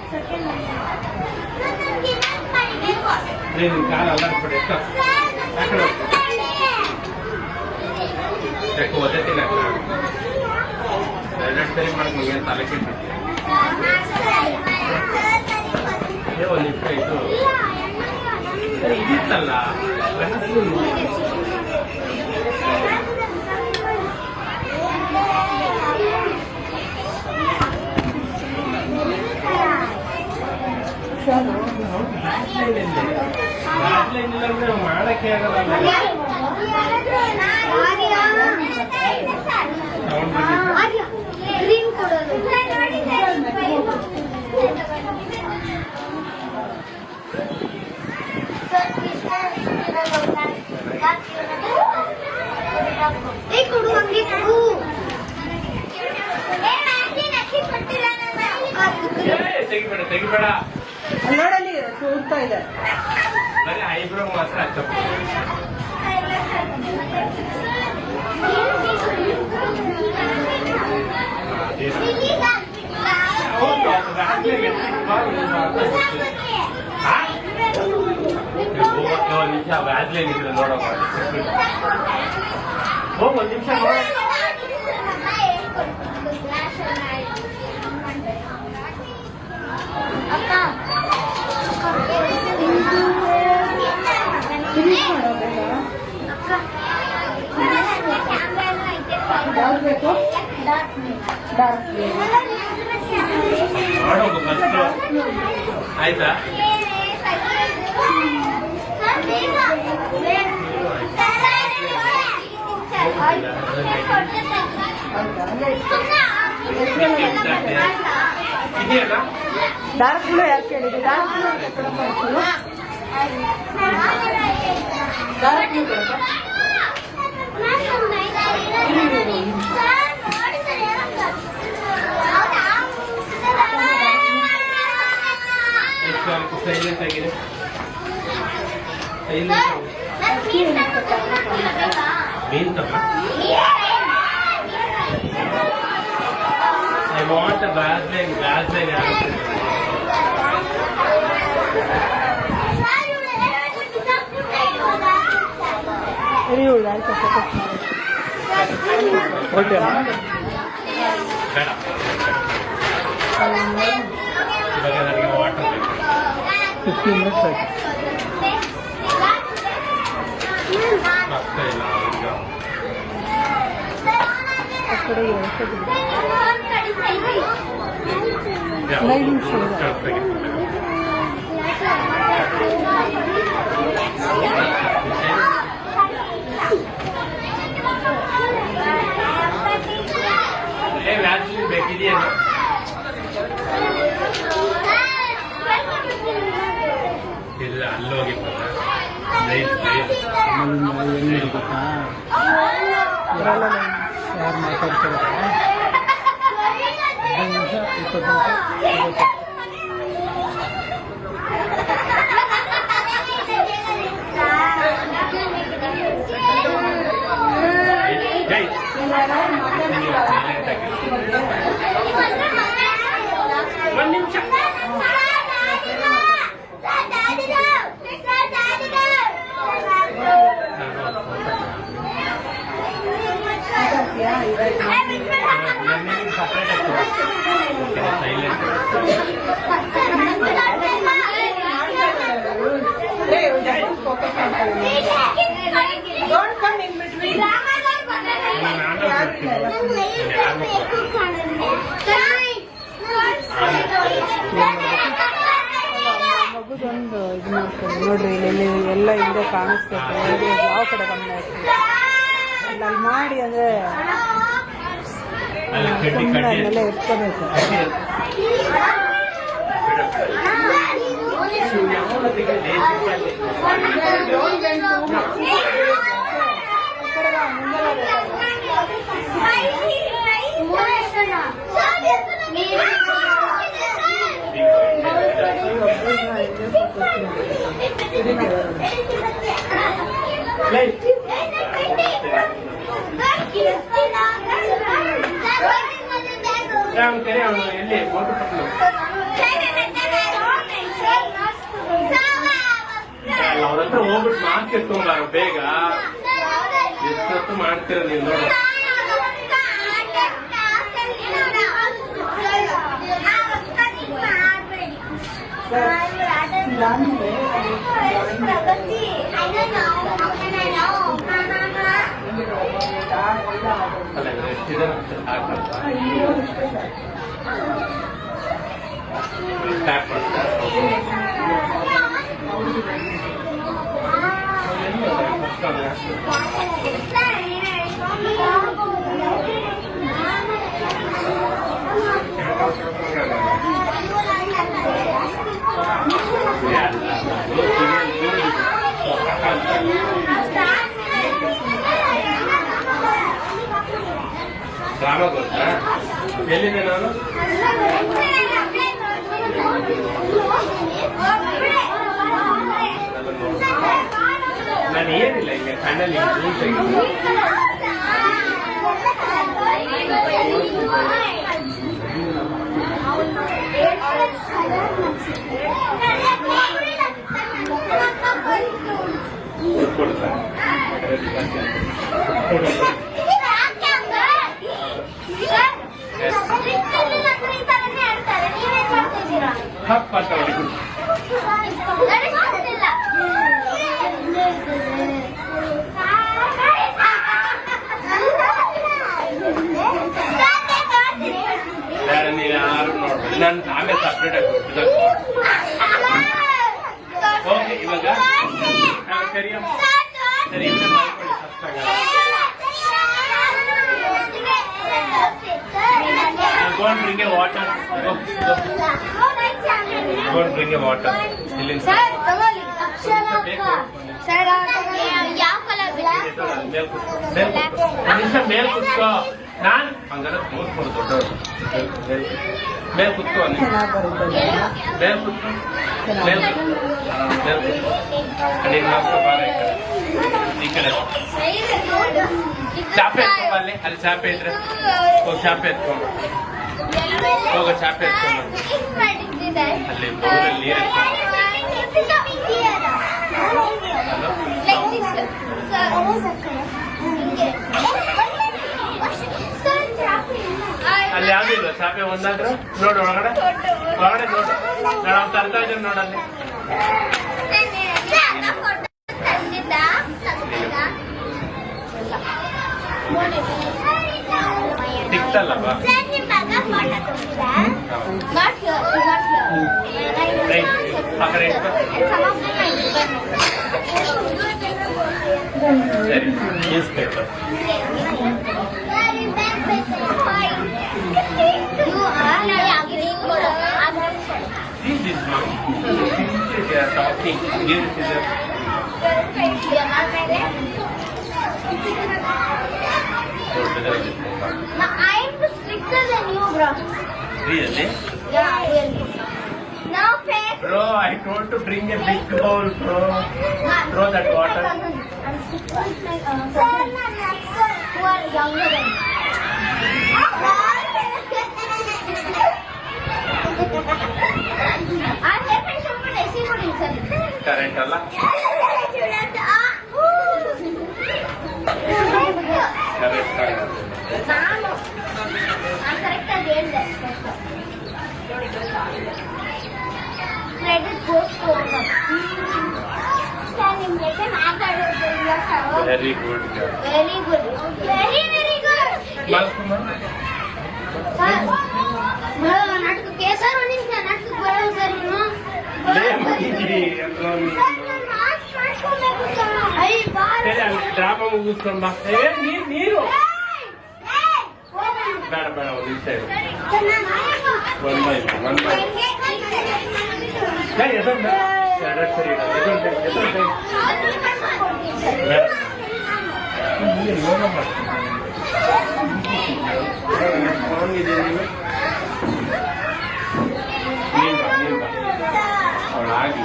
ನೀನು ಕಾಲ ಅಲ್ಲಾಡ್ಬಿಡಿ ಎಷ್ಟು ಯಾಕೆ ಓದತ್ತಿಲ್ಲ ಎರಡು ಸರಿ ಮಾಡಕ್ ಏನು ತಲೆ ಕೆಟ್ಟು ಒಂದು ನಿಮಿಷ ಇದು ಇದಿತ್ತಲ್ಲ ಇಲ್ಲಾಂದ್ರೆ ಮಾಡಕ್ಕೆ ಆಗಲ್ಲ. ತೆಗಿಬೇಡ
ನೋಡಲ್ಲಿ ಕೂರ್ತಾ ಇದೆ.
ಬರೀ ಐಬ್ರೋ ಮಾತ್ರ ಒಂದು ನಿಮಿಷ ವ್ಯಾಜ್ಲೇನ್ ಇದ್ರೆ ನೋಡೋಣ. ಹೋಗ್ ಒಂದು ನಿಮಿಷ ನೋಡ.
ಯಾವ್ದು ಬೇಕು? ಡಾರ್ಕ್
ಮಾಡೋದು ಫಸ್ಟ್ ಆಯ್ತಾ? ಇದೆಯಲ್ಲ
ಡಾರ್ಕ್ ಬ್ಲೂ ಯಾಕೆ ಹೇಳಿದೆ? ಡಾರ್ಕ್ ಬ್ಲೂ ಡಾರ್ಕ್ ಬ್ಲೂ
ಮೀನ್ ತಮ್ಮ I want a Vaseline
okay
ಬೇಡ ಇವಾಗ ನನಗೆ ವಾಟರ್ ಬೇಕು
15 ಮಿನಿಟ್ಸ್ ಆಯ್ತು
ಆಗ್ತಾ ಇಲ್ಲ ಈಗ ವ್ಯಾಕ್ಸಿನ್ ಬೇಕಿದೆಯಾ ಇಲ್ಲ ಅಲ್ಲೋಗಿತ್ತಲ್ಲ
ಎಣ್ಣೆ ಗೊತ್ತಾ ಯಾರು ಮಾತಾಡ್ತಾರೆ 15 ನಿಮಿಷ 20 ನಿಮಿಷ
ಒಂದು ನಿಮಿಷ
Don't come in between.
ಮಗುದೊಂದು ಇದು ಮಾಡ್ಕೊಂಡು ನೋಡ್ರಿ ಇಲ್ಲಿ ಎಲ್ಲ ಹಿಂದೆ ಕಾಣಿಸ್ತೈತೆ ಯಾವ ಕಡೆ ಗಮನ ಇರ್ತದೆ ಅಲ್ಲಿ ಮಾಡಿ ಅಂದ್ರೆ ಸುಮ್ಮನೆ ಅದನ್ನೆಲ್ಲ ಎತ್ಕೋಬೇಕು.
ಎಲ್ಲಿ ಬೋಟು ಅವ್ರ ಹತ್ರ ಹೋಗ್ಬಿಟ್ಟು ಮಾರ್ಕ್ ಎತ್ಕೊಂಬಾರ ಬೇಗ ಎಷ್ಟೊತ್ತು ಮಾಡ್ತೀರ ನೀವು ನೋಡಿ ಸ್ಟಾರ್ಟ್ ಮಾಡ್ತಾರೆ ಡ್ರಾಮಾ ಗೊತ್ತಾ ಎಲ್ಲಿದೆ ನಾನು ನಾನು ಏನಿಲ್ಲ ಈಗ ಕಣ್ಣಲ್ಲಿ ಹಪ್ ಅಂತ ನೀವು ಯಾರು ನೋಡ್ಬೋದು ನಾನು ಆಮೇಲೆ ಸಪ್ರೇಟ್ ಆಗಿ ಓಕೆ ಇವಾಗ ಸರಿ ಸರಿ ಇವನ್ನ ಮಾಡ್ಕೊಳ್ಳಿ gold bring A water gold bring A water ಇಲ್ಲಿಂದ ಮೇಲ್ ಕುತ್ಕೋ ನಾನು ಹಂಗಾರೆ ತೋರಿಸ್ಕೊಡು ದೊಡ್ಡವರು ಮೇಲೆ ಕುತ್ಕೋ ಅಲ್ಲಿ.
ಚೆನ್ನಾಗಿ ಬರುತ್ತೆ
ಮೇಲೆ ಕುತ್ಕೋ ಮೇಲೆ ಕುತ್ಕೋ ಅಲ್ಲಿ ಮಾತ್ರ ಬಾರ ಈ ಕಡೆ ಚಾಪೆ ಎತ್ಕೊಂಬ ಅಲ್ಲಿ ಚಾಪೆ ಇದ್ರೆ ಹೋಗಿ ಚಾಪೆ ಎತ್ಕೊಂಬ ಹೋಗ ಚಾಪೆ ಎತ್ಕೊಂಬ ಅಲ್ಲಿ ಬೋರಲ್ಲಿ ನೀರು ಅಲ್ಲಿ ಯಾವ್ದು ಇಲ್ಲ ಚಾಪೆ ಒಂದಾದ್ರು ನೋಡು ಒಳಗಡೆ ಒಳಗಡೆ ನೋಡು ನಾವು ತರ್ತಾ ಇದ್ದೀವಿ ನೋಡಲ್ಲಿ ಸಿಕ್ತಲ್ಲವಾ ಆ ಕಡೆ ಇಟ್ಕೊ. ಸರಿ news paper This is not. They are talking. Here is the.
I'm stricter than you, bro.
Really?
Yeah, really. No fair.
Bro, I told to bring a big bowl, bro. Throw that water.
Sir, who are younger than me. I'm here for someone else who is
Correct, Allah. Correct, correct.
ನಾನು ಕರೆಕ್ಟ್ ಆಗಿ ಹೇಳಿದೆ ಕ್ರೆಡಿಟ್ ಗೋಸ್ ನಿಮ್ಗೆ ಮಾತಾಡೋದಿಲ್ಲ
Very good.
Very good very very good
Malcolm.
ನಾಟಕ ಕೇಸರ್ ಒಂದು ನಿಮಿಷ ನಾಟಕ ಬರೋದು ಸರ್ ನೀವು
ಡ್ರಾಮಾ ಮುಗಿಸ್ಕೊಂಡ್ ಬಾ ನೀರು ಬೇಡ ಬೇಡ ಒಂದು ನಿಮಿಷ ಇರು ಒನ್ ಬೈ ಎದೊಂದು ಎರಡು ಸರಿ ಎದೊಂದು ನೀನ್ ಬಾ ಅವಳಾಗಿ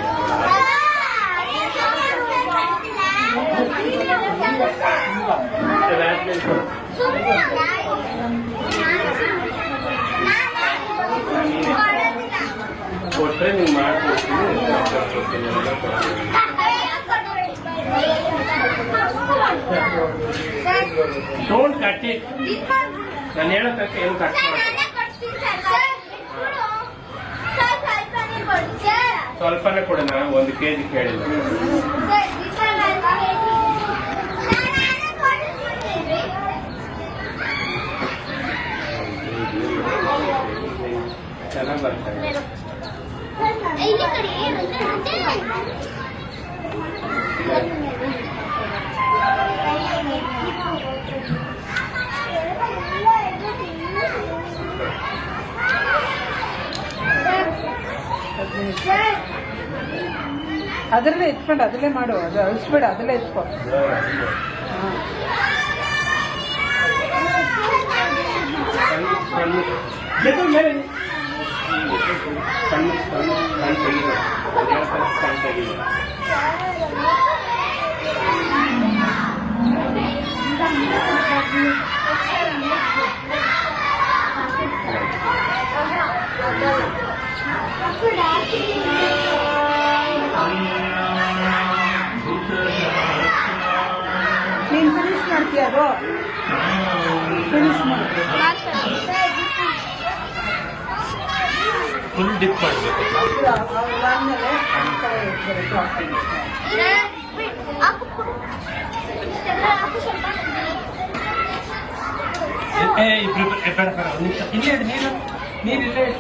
ಕೊಟ್ರೆ ನೀವು ಮಾಡ್ಕೊಡ್ತೀನಿ ಡೋಂಟ್ ಕಟ್ ಇಟ್ ನಾನು ಹೇಳೋದಕ್ಕೆ ಏನು ಕಟ್ ಮಾಡಿ ಸ್ವಲ್ಪನೇ ಕೊಡೋಣ 1 kg ಕೇಳಿಲ್ಲ ಚೆನ್ನಾಗಿ ಬರ್ತಾರೆ
ಅದರಲ್ಲೇ ಎತ್ಕೊಂಡು ಅದರಲ್ಲೇ ಮಾಡು ಅದು ಅಳಿಸ್ಬೇಡ ಅದರಲ್ಲೇ ಎತ್ಕೊ ನೀನು ಫಿನಿಶ್ ಮಾಡ್ತೀಯ ಅದು ಫಿನಿಶ್ ಮಾಡಿ
ಫುಲ್ ಡಿಪ್ ಮಾಡಬೇಕು ಇಬ್ರು ಬೇಡ ಬೇಡ ಒಂದು ನಿಮಿಷ ಇಲ್ಲೇ ಇಡು ನೀರು ನೀರು ಇಲ್ಲೇ ಇಡು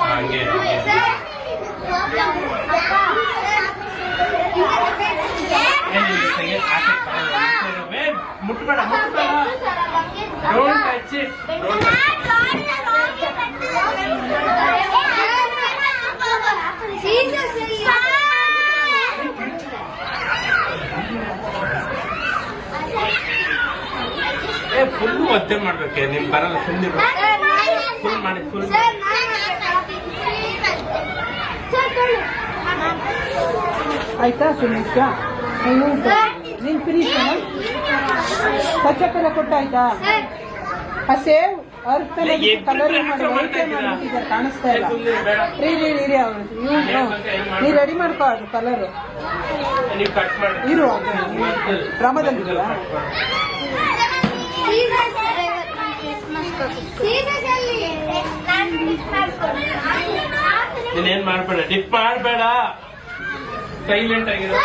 ಹಾಗೆ ಮುಟ್ಬೇಡ ಮುಟ್ಬೇಡ ಡೋಂಟ್ ಟಚ್ ಇಟ್
Jesus,
ಒದ್ದೆ ಮಾಡ್ಬೇಕೆ ನಿಮ್ ಬರಲ್ಲ ಸುಮ್ಮನೆ ಫುಲ್ ಮಾಡಿ ಫುಲ್
ಆಯ್ತಾ ಫಿನಿಶ್ ನೀನ್ ಫಿನಿಶ್ ಕಚ್ಚಕ್ಕೆಲ್ಲ ಕೊಟ್ಟಾಯ್ತಾ ಆ ಸೇವ್ ಅರ್ಥ ಕಲರ್ ಮಾಡಿ ವೈಟೇ ಮಾಡ್ಬಿಟ್ಟಿದ್ದಾರೆ ಕಾಣಿಸ್ತಾ ಇಲ್ಲ ರೀ ಅವ್ರು ನೀ ರೆಡಿ ಮಾಡ್ಕೋ ಅದು ಕಲರ್
ನೀವು ಕಟ್ ಮಾಡಿ
ಇರು ಡ್ರಾಮಾದಲ್ಲಿದೆಯಾ
ನೀನೇನ್ ಮಾಡ್ಬೇಡ ಡಿಪ್ ಮಾಡ್ಬೇಡ ಸೈಲೆಂಟ್ ಆಗಿರೋ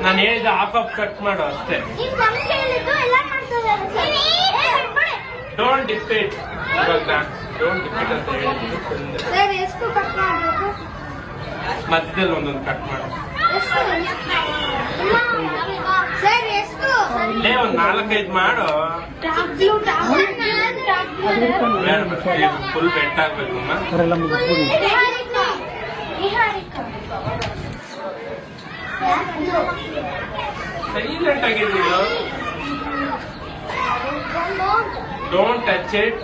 ನಾನು ಹೇಳಿದ ಹಾಫ್ ಕಟ್ ಮಾಡು ಅಷ್ಟೇ ಡೋಂಟ್ ಡಿಪ್ ಇಟ್ ಇವಾಗ ಡೋಂಟ್ ಡಿಪ್ ಇಟ್ ಅಂತ ಹೇಳಿದ್ದೀನಿ
ಎಷ್ಟು ಕಟ್ ಮಾಡಬೇಕು
ಮಧ್ಯದಲ್ಲಿ ಒಂದೊಂದು ಕಟ್ ಮಾಡು
ಸರ್ ಎಷ್ಟು
ಲೇ ಒಂದ್ 4-5 ಮಾಡು ಫುಲ್ ಬೆಟ್ ಆಗ್ಬೇಕು ಸೈಲೆಂಟ್ ಆಗಿದ್ದೀವಿ ಡೋಂಟ್ ಟಚ್ ಇಟ್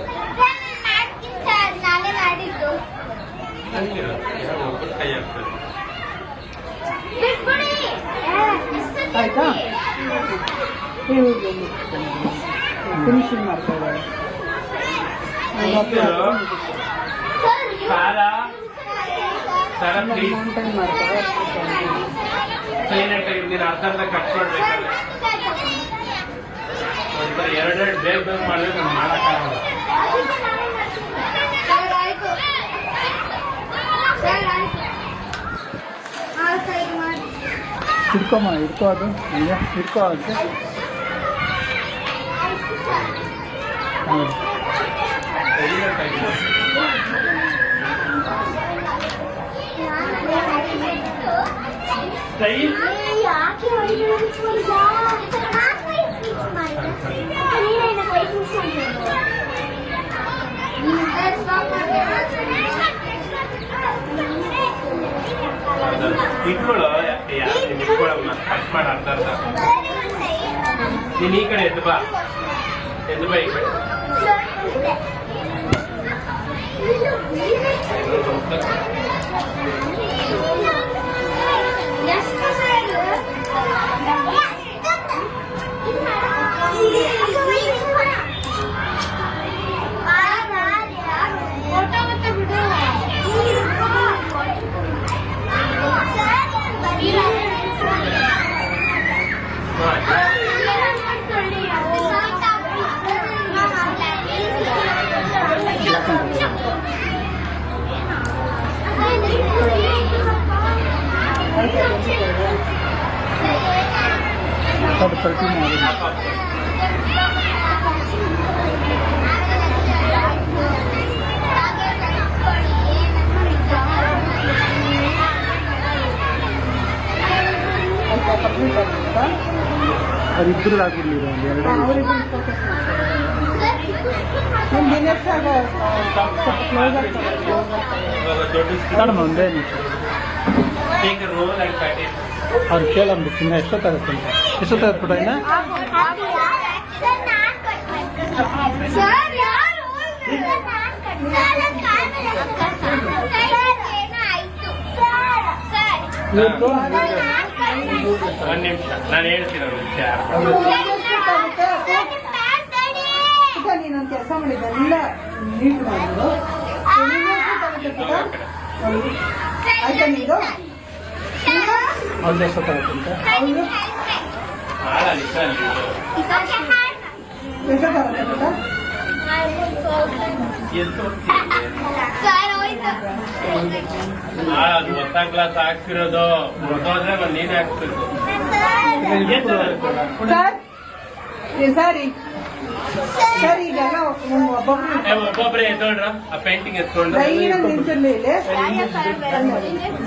ನಾನೇ ಮಾಡಿದ್ದು
ಒಬ್ಬರು ಕೈ ಆಗ್ತದೆ
ಬಿಟ್ಬಿಡಿ
ಆಯ್ತಾ ಫಿನಿಶಿಂಗ್ ಮಾಡ್ತಾ ಇದ್ದಾರೆ
ಸಾರ ಪ್ಲೀಸ್
ಮೌಂಟೈನ್ ಮಾಡ್ತಾರೆ
ಸೈಲೆಂಟ್ ಆಗಿದ್ದೀನಿ ಅರ್ಧ ಕಟ್ ಮಾಡ್ಬೇಕಾದ್ರೆ ಒಂಥರ 2 ಬೇಗ ಮಾಡಿದ್ರೆ ನಾನು ಮಾಡಕ್ಕಾಗಲ್ಲ
ಸರ್ ಆಯ್ತು ಸರ್ ಆಯ್ತು ಸರಿ ಮಾಡಿ
ಹಿಡ್ಕೊಮ್ಮ ಹಿಡ್ಕೋ ಅದು ಹಿಡ್ಕೋ ಅದಕ್ಕೆ
ಸೈಲೆಂಟ್ ಆಗಿದೆ ಸ್ಟೈಲ್
ಯಾಕೆ
ಇಟ್ಕೊಳ್ಳೋ ಇಟ್ಕೊಳ್ಳಮ್ಮ ಕಟ್ ಮಾಡಿ ಅರ್ಧ ನೀನ್ ಈ ಕಡೆ ಎದ್ದು ಬಾ ಈ ಕಡೆ
ಎಷ್ಟು ಸರ್ ಫೋಟೋ ಮತ್ತೆ ಬಿಡು
ಕಟ್ಟಿ ಮಾಡಿ
ಕಂಪ್ಲೀಟ್ ಆಗುತ್ತಾ
ಅವರಿಬ್ಬರು ಆಗಿರ್ಲಿಲ್ಲ ಒಂದು 2
ಅವರಿಗೂ ಫೋಕಸ್ ನಿಮ್ಗೆ ಇನ್ನೆಷ್ಟು ಕ್ಲೋಸ್ ಆಗ್ತದೆ
ಕಡಿಮೆ ಒಂದೇ ನಿಮಿಷ
take a role and cut it
ಅವ್ರು ಕೇಳಂಬಿಟ್ಟು ಇನ್ನು ಎಷ್ಟೊತ್ತಾಗುತ್ತೆ ಅಂತ ಎಷ್ಟೊತ್ತಾಗುತ್ತೆ ಪುಟ ಇನ್ನು
ಸರ್ ಯಾರು
ಇವತ್ತು
ಒಂದ್ ನಿಮಿಷ ನಾನು ಹೇಳ್ತೀನಿ ಒಂದು ವಿಷಯ
ಈಗ ನೀನೊಂದು ಕೆಲಸ ಮಾಡಿದ್ದ ಎಲ್ಲ ನೀಟ್ ಮಾಡಿದ್ರು ಆಯ್ತಾ ನೀನು
ಅವ್ರದ್ದು ಎಷ್ಟೊತ್ತಾಗುತ್ತೆ ಅಂತ
ಮಾಡಲ್ಲ
ಎಷ್ಟೊತ್ತಾಗುತ್ತೆ ಪುಟ್ಟ
ಸರ್ ಹೋಯ್ತು
ಅದು ಹೊಸ ಕ್ಲಾಸ್ ಹಾಕ್ತಿರೋದು ಹೊಸೋದ್ರೆ ಒಂದು ನೀನೇ ಹಾಕ್ಬೇಕು
ಸರ್ ಸರ್ ಈಗೆಲ್ಲ ಒಬ್ಬೊಬ್ರು
ಒಬ್ಬೊಬ್ರೆ ಎದ್ದೋಳ್ರ ಆ ಪೇಂಟಿಂಗ್ ಎತ್ಕೊಂಡ್ರೆ
ಲೈನಾಗಿ ನಿಂತಿರ್ಲಿ ಇಲ್ಲಿ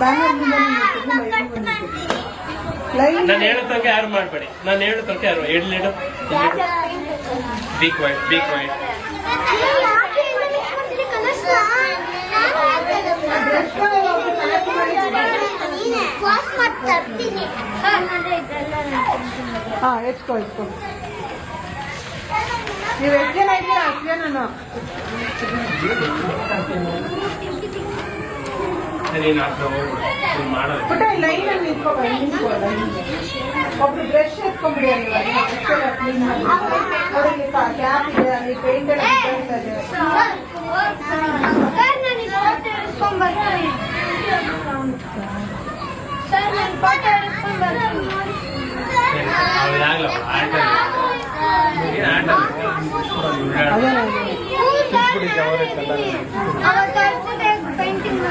ಬ್ಯಾನರ್ ಲೈನ್
ನಾನು ಹೇಳೋ ತನಕ ಯಾರು ಮಾಡ್ಬೇಡಿ ನಾನು ಹೇಳೋ ತನಕ ಯಾರು ಇಡ್ಲಿಡು ಬೀಕ್ ವೈಟ್
ಹಾ ಎತ್ಕೋ ನೀವು ಎಷ್ಟು ಜನ ಇದ್ದೀರಾ ಅಷ್ಟು ಜನನು
ನೀನು ಹತ್ರ ಹೋಗ್ಬಿಡು ನೀನು ಮಾಡೋದು
ಪುಟ್ಟ ಲೈನ್ ಅಲ್ಲಿ ನಿಂತ್ಕೊಬೇಡಿ ಒಬ್ರು ಬ್ರಷ್ ಎತ್ಕೊಂಡ್ಬಿಡಿ ಅಲ್ಲಿ ಅವರಿಗೆ ಕ್ಯಾಪ್ ಇದೆ ಅಲ್ಲಿ ಪೇಂಟೆಡ್ ಇದೆ
ಸರ್ ನಾನು ಫೋಟೋ ಇಸ್ಕೊಂಡ್ ಬರ್ತೀನಿ ಸರ್ ನಾನು ಫೋಟೋ ಇಸ್ಕೊಂಡ್ ಬರ್ತೀನಿ
ಅವಳಾಗಲ್ಲ ಆಟ ಏನು ಆಟ
ಪೇಂಟಿಂಗ್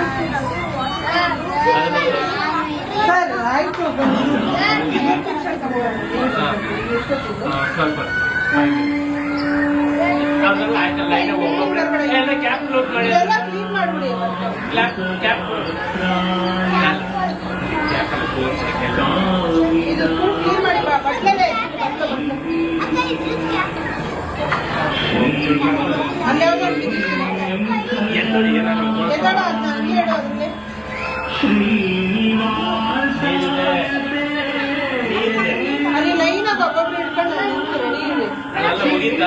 ಸರ್ ಆಯ್ತು
ಸ್ವಲ್ಪ ಅದೆಲ್ಲ ಆಯ್ತಲ್ಲ ಈಗ ಒಬ್ಬೊಬ್ಬರೇ ಎಲ್ಲ ಕ್ಯಾಪ್ ಕ್ಲೋಸ್ ಮಾಡಿ
ಇದೆಲ್ಲ ಕ್ಲೀನ್ ಮಾಡ್ಬಿಡಿ
ಕ್ಯಾಪ್ ಕ್ಯಾಪ್
ಇದು ಕ್ಲೀನ್ ಮಾಡಿ ಬಟ್ಲಲ್ಲೇ ಅಲ್ಲೇ
ಎಲ್ಲರಿಗೆ ನಾನು
ಎದ್ದಾಡ ಅದನ್ನ ನೀರು ಇಡೋ ಅದ್ರಲ್ಲಿ ಅಲ್ಲಿ ಲೈನ್ ಆಗಿ ಒಬ್ಬೊಬ್ರು ಇಟ್ಕೊಂಡು ರೆಡಿ ಇದೆ
ಅದೆಲ್ಲ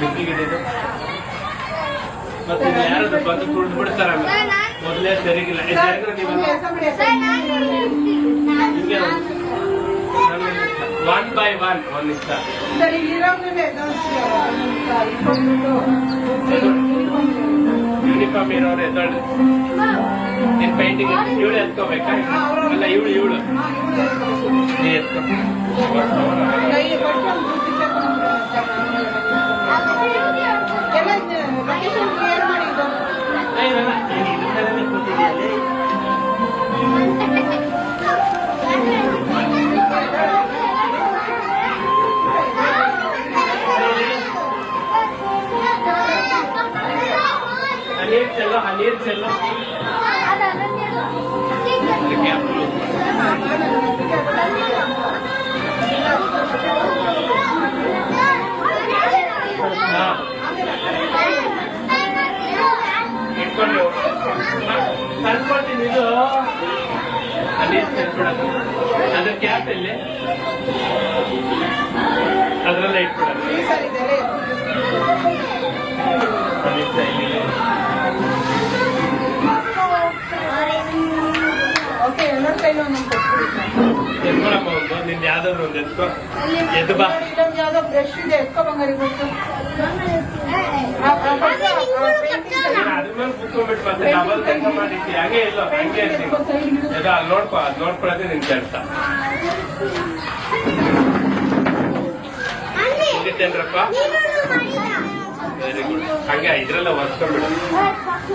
ಮುಗಿತ ಬರ್ಬೇಕು ಮತ್ತೆ ಯಾರಾದ್ರೂ ಬಂದು ತುಳಿದು ಬಿಡ್ತಾರಲ್ಲ ಮೊದಲೇ ಸರಿಗಿಲ್ಲ ಹಿಂಗೆ ಒನ್ ಬೈ ಒನ್ ಒಂದು ಇಷ್ಟ
ಸರಿ ಇರೋದ್ರಲ್ಲೇ
ಯೂನಿಫಾರ್ಮ್ ಇರೋರು ಎದ್ದೊಳ್ಳಿ ನಿನ್ ಪೇಂಟಿಂಗ್ ಇವಳು ಎತ್ಕೋಬೇಕಾ ಅಲ್ಲ ಇವಳು ನೀ ಎತ್ಕೊ
ಎಲ್ಲ ಲೊಕೇಶನ್ ಕ್ಲಿಯರ್ ಮಾಡಿದ್ದು
ನೀರು ಚೆಲ್ಲೋ ಇಟ್ಕೊಂಡು ತಂದ್ಕೊಡ್ತೀನಿ ಇದು ಅಲ್ಲಿ ಇಟ್ಬಿಡೋದು ಅದ್ರ ಕ್ಯಾಪ್ ಇಲ್ಲಿ ಅದ್ರಲ್ಲೇ ಇಟ್ಬಿಡೋದು
ಸರ್ ಇದೆಲ್ಲ ಓಕೆ ಎಲ್ಲರ ಕೈಲೂ ಒಂದೊಂದು ಕೊಟ್ಬಿಡಿ
ಎತ್ಕೊಳಪ್ಪ ಒಂದು ನಿಂದು ಯಾವ್ದಾದ್ರು ಒಂದು ಎತ್ಕೊ ಎದ್ದು ಬಾ
ಇಲ್ಲೊಂದು ಯಾವ್ದೋ ಬ್ರಷ್ ಇದೆ ಎತ್ಕೊ ಬಂಗಾರಿ ಗೊತ್ತು
ಅದ್ರ ಮೇಲೆ ಕುತ್ಕೊಂಡ್ಬಿಟ್ಟು ಮತ್ತೆ ಡಬಲ್ ಕೆಲಸ ಮಾಡಿದ್ವಿ ಹಂಗೆ ಇಲ್ಲೋ ಹಂಗೆ ಇರ್ತೀನಿ ಅದು ಅಲ್ಲಿ ನೋಡ್ಕೊ ಅದು ನೋಡ್ಕೊಳ್ಳೋದೇ ನಿನ್ ಕೆಲಸ ಇಲ್ಲಿದ್ದೇನ್ರಪ್ಪ ವೆರಿ ಗುಡ್ ಹಂಗೆ ಇದ್ರೆಲ್ಲ ಒರ್ಸ್ಕೊಂಡ್ಬಿಡು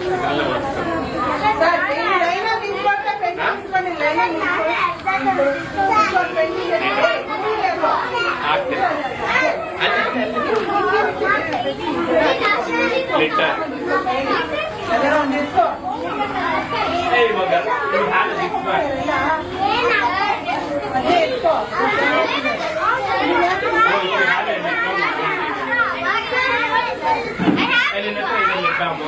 ಇದ್ರೆಲ್ಲ ಒರ್ಸ್ಕೊಂಡ್ಬಿಡು
ಸರ್ ಈ ಲೈನಾಗಿ ನಿಂತ್ಕೊಂಡ್ರೆ ಪೆಂಡಿಂಗ್ ನಿಂತ್ಕೊಂಡು ಲೈನಾಗಿ
ಆಗ್ತೀನಿ ಲಿಟರ್
ಅದರ ಒಂದು ಎತ್ಕೊ
ಇವಾಗ ಹಾಲು ಮಿಕ್ಸ್ ಮಾಡಿ
ಅದೇ ಎತ್ಕೊ
ನಿನ್ನ ಹತ್ರ ಇದೆ ಲಿಟ್ಟಾಮು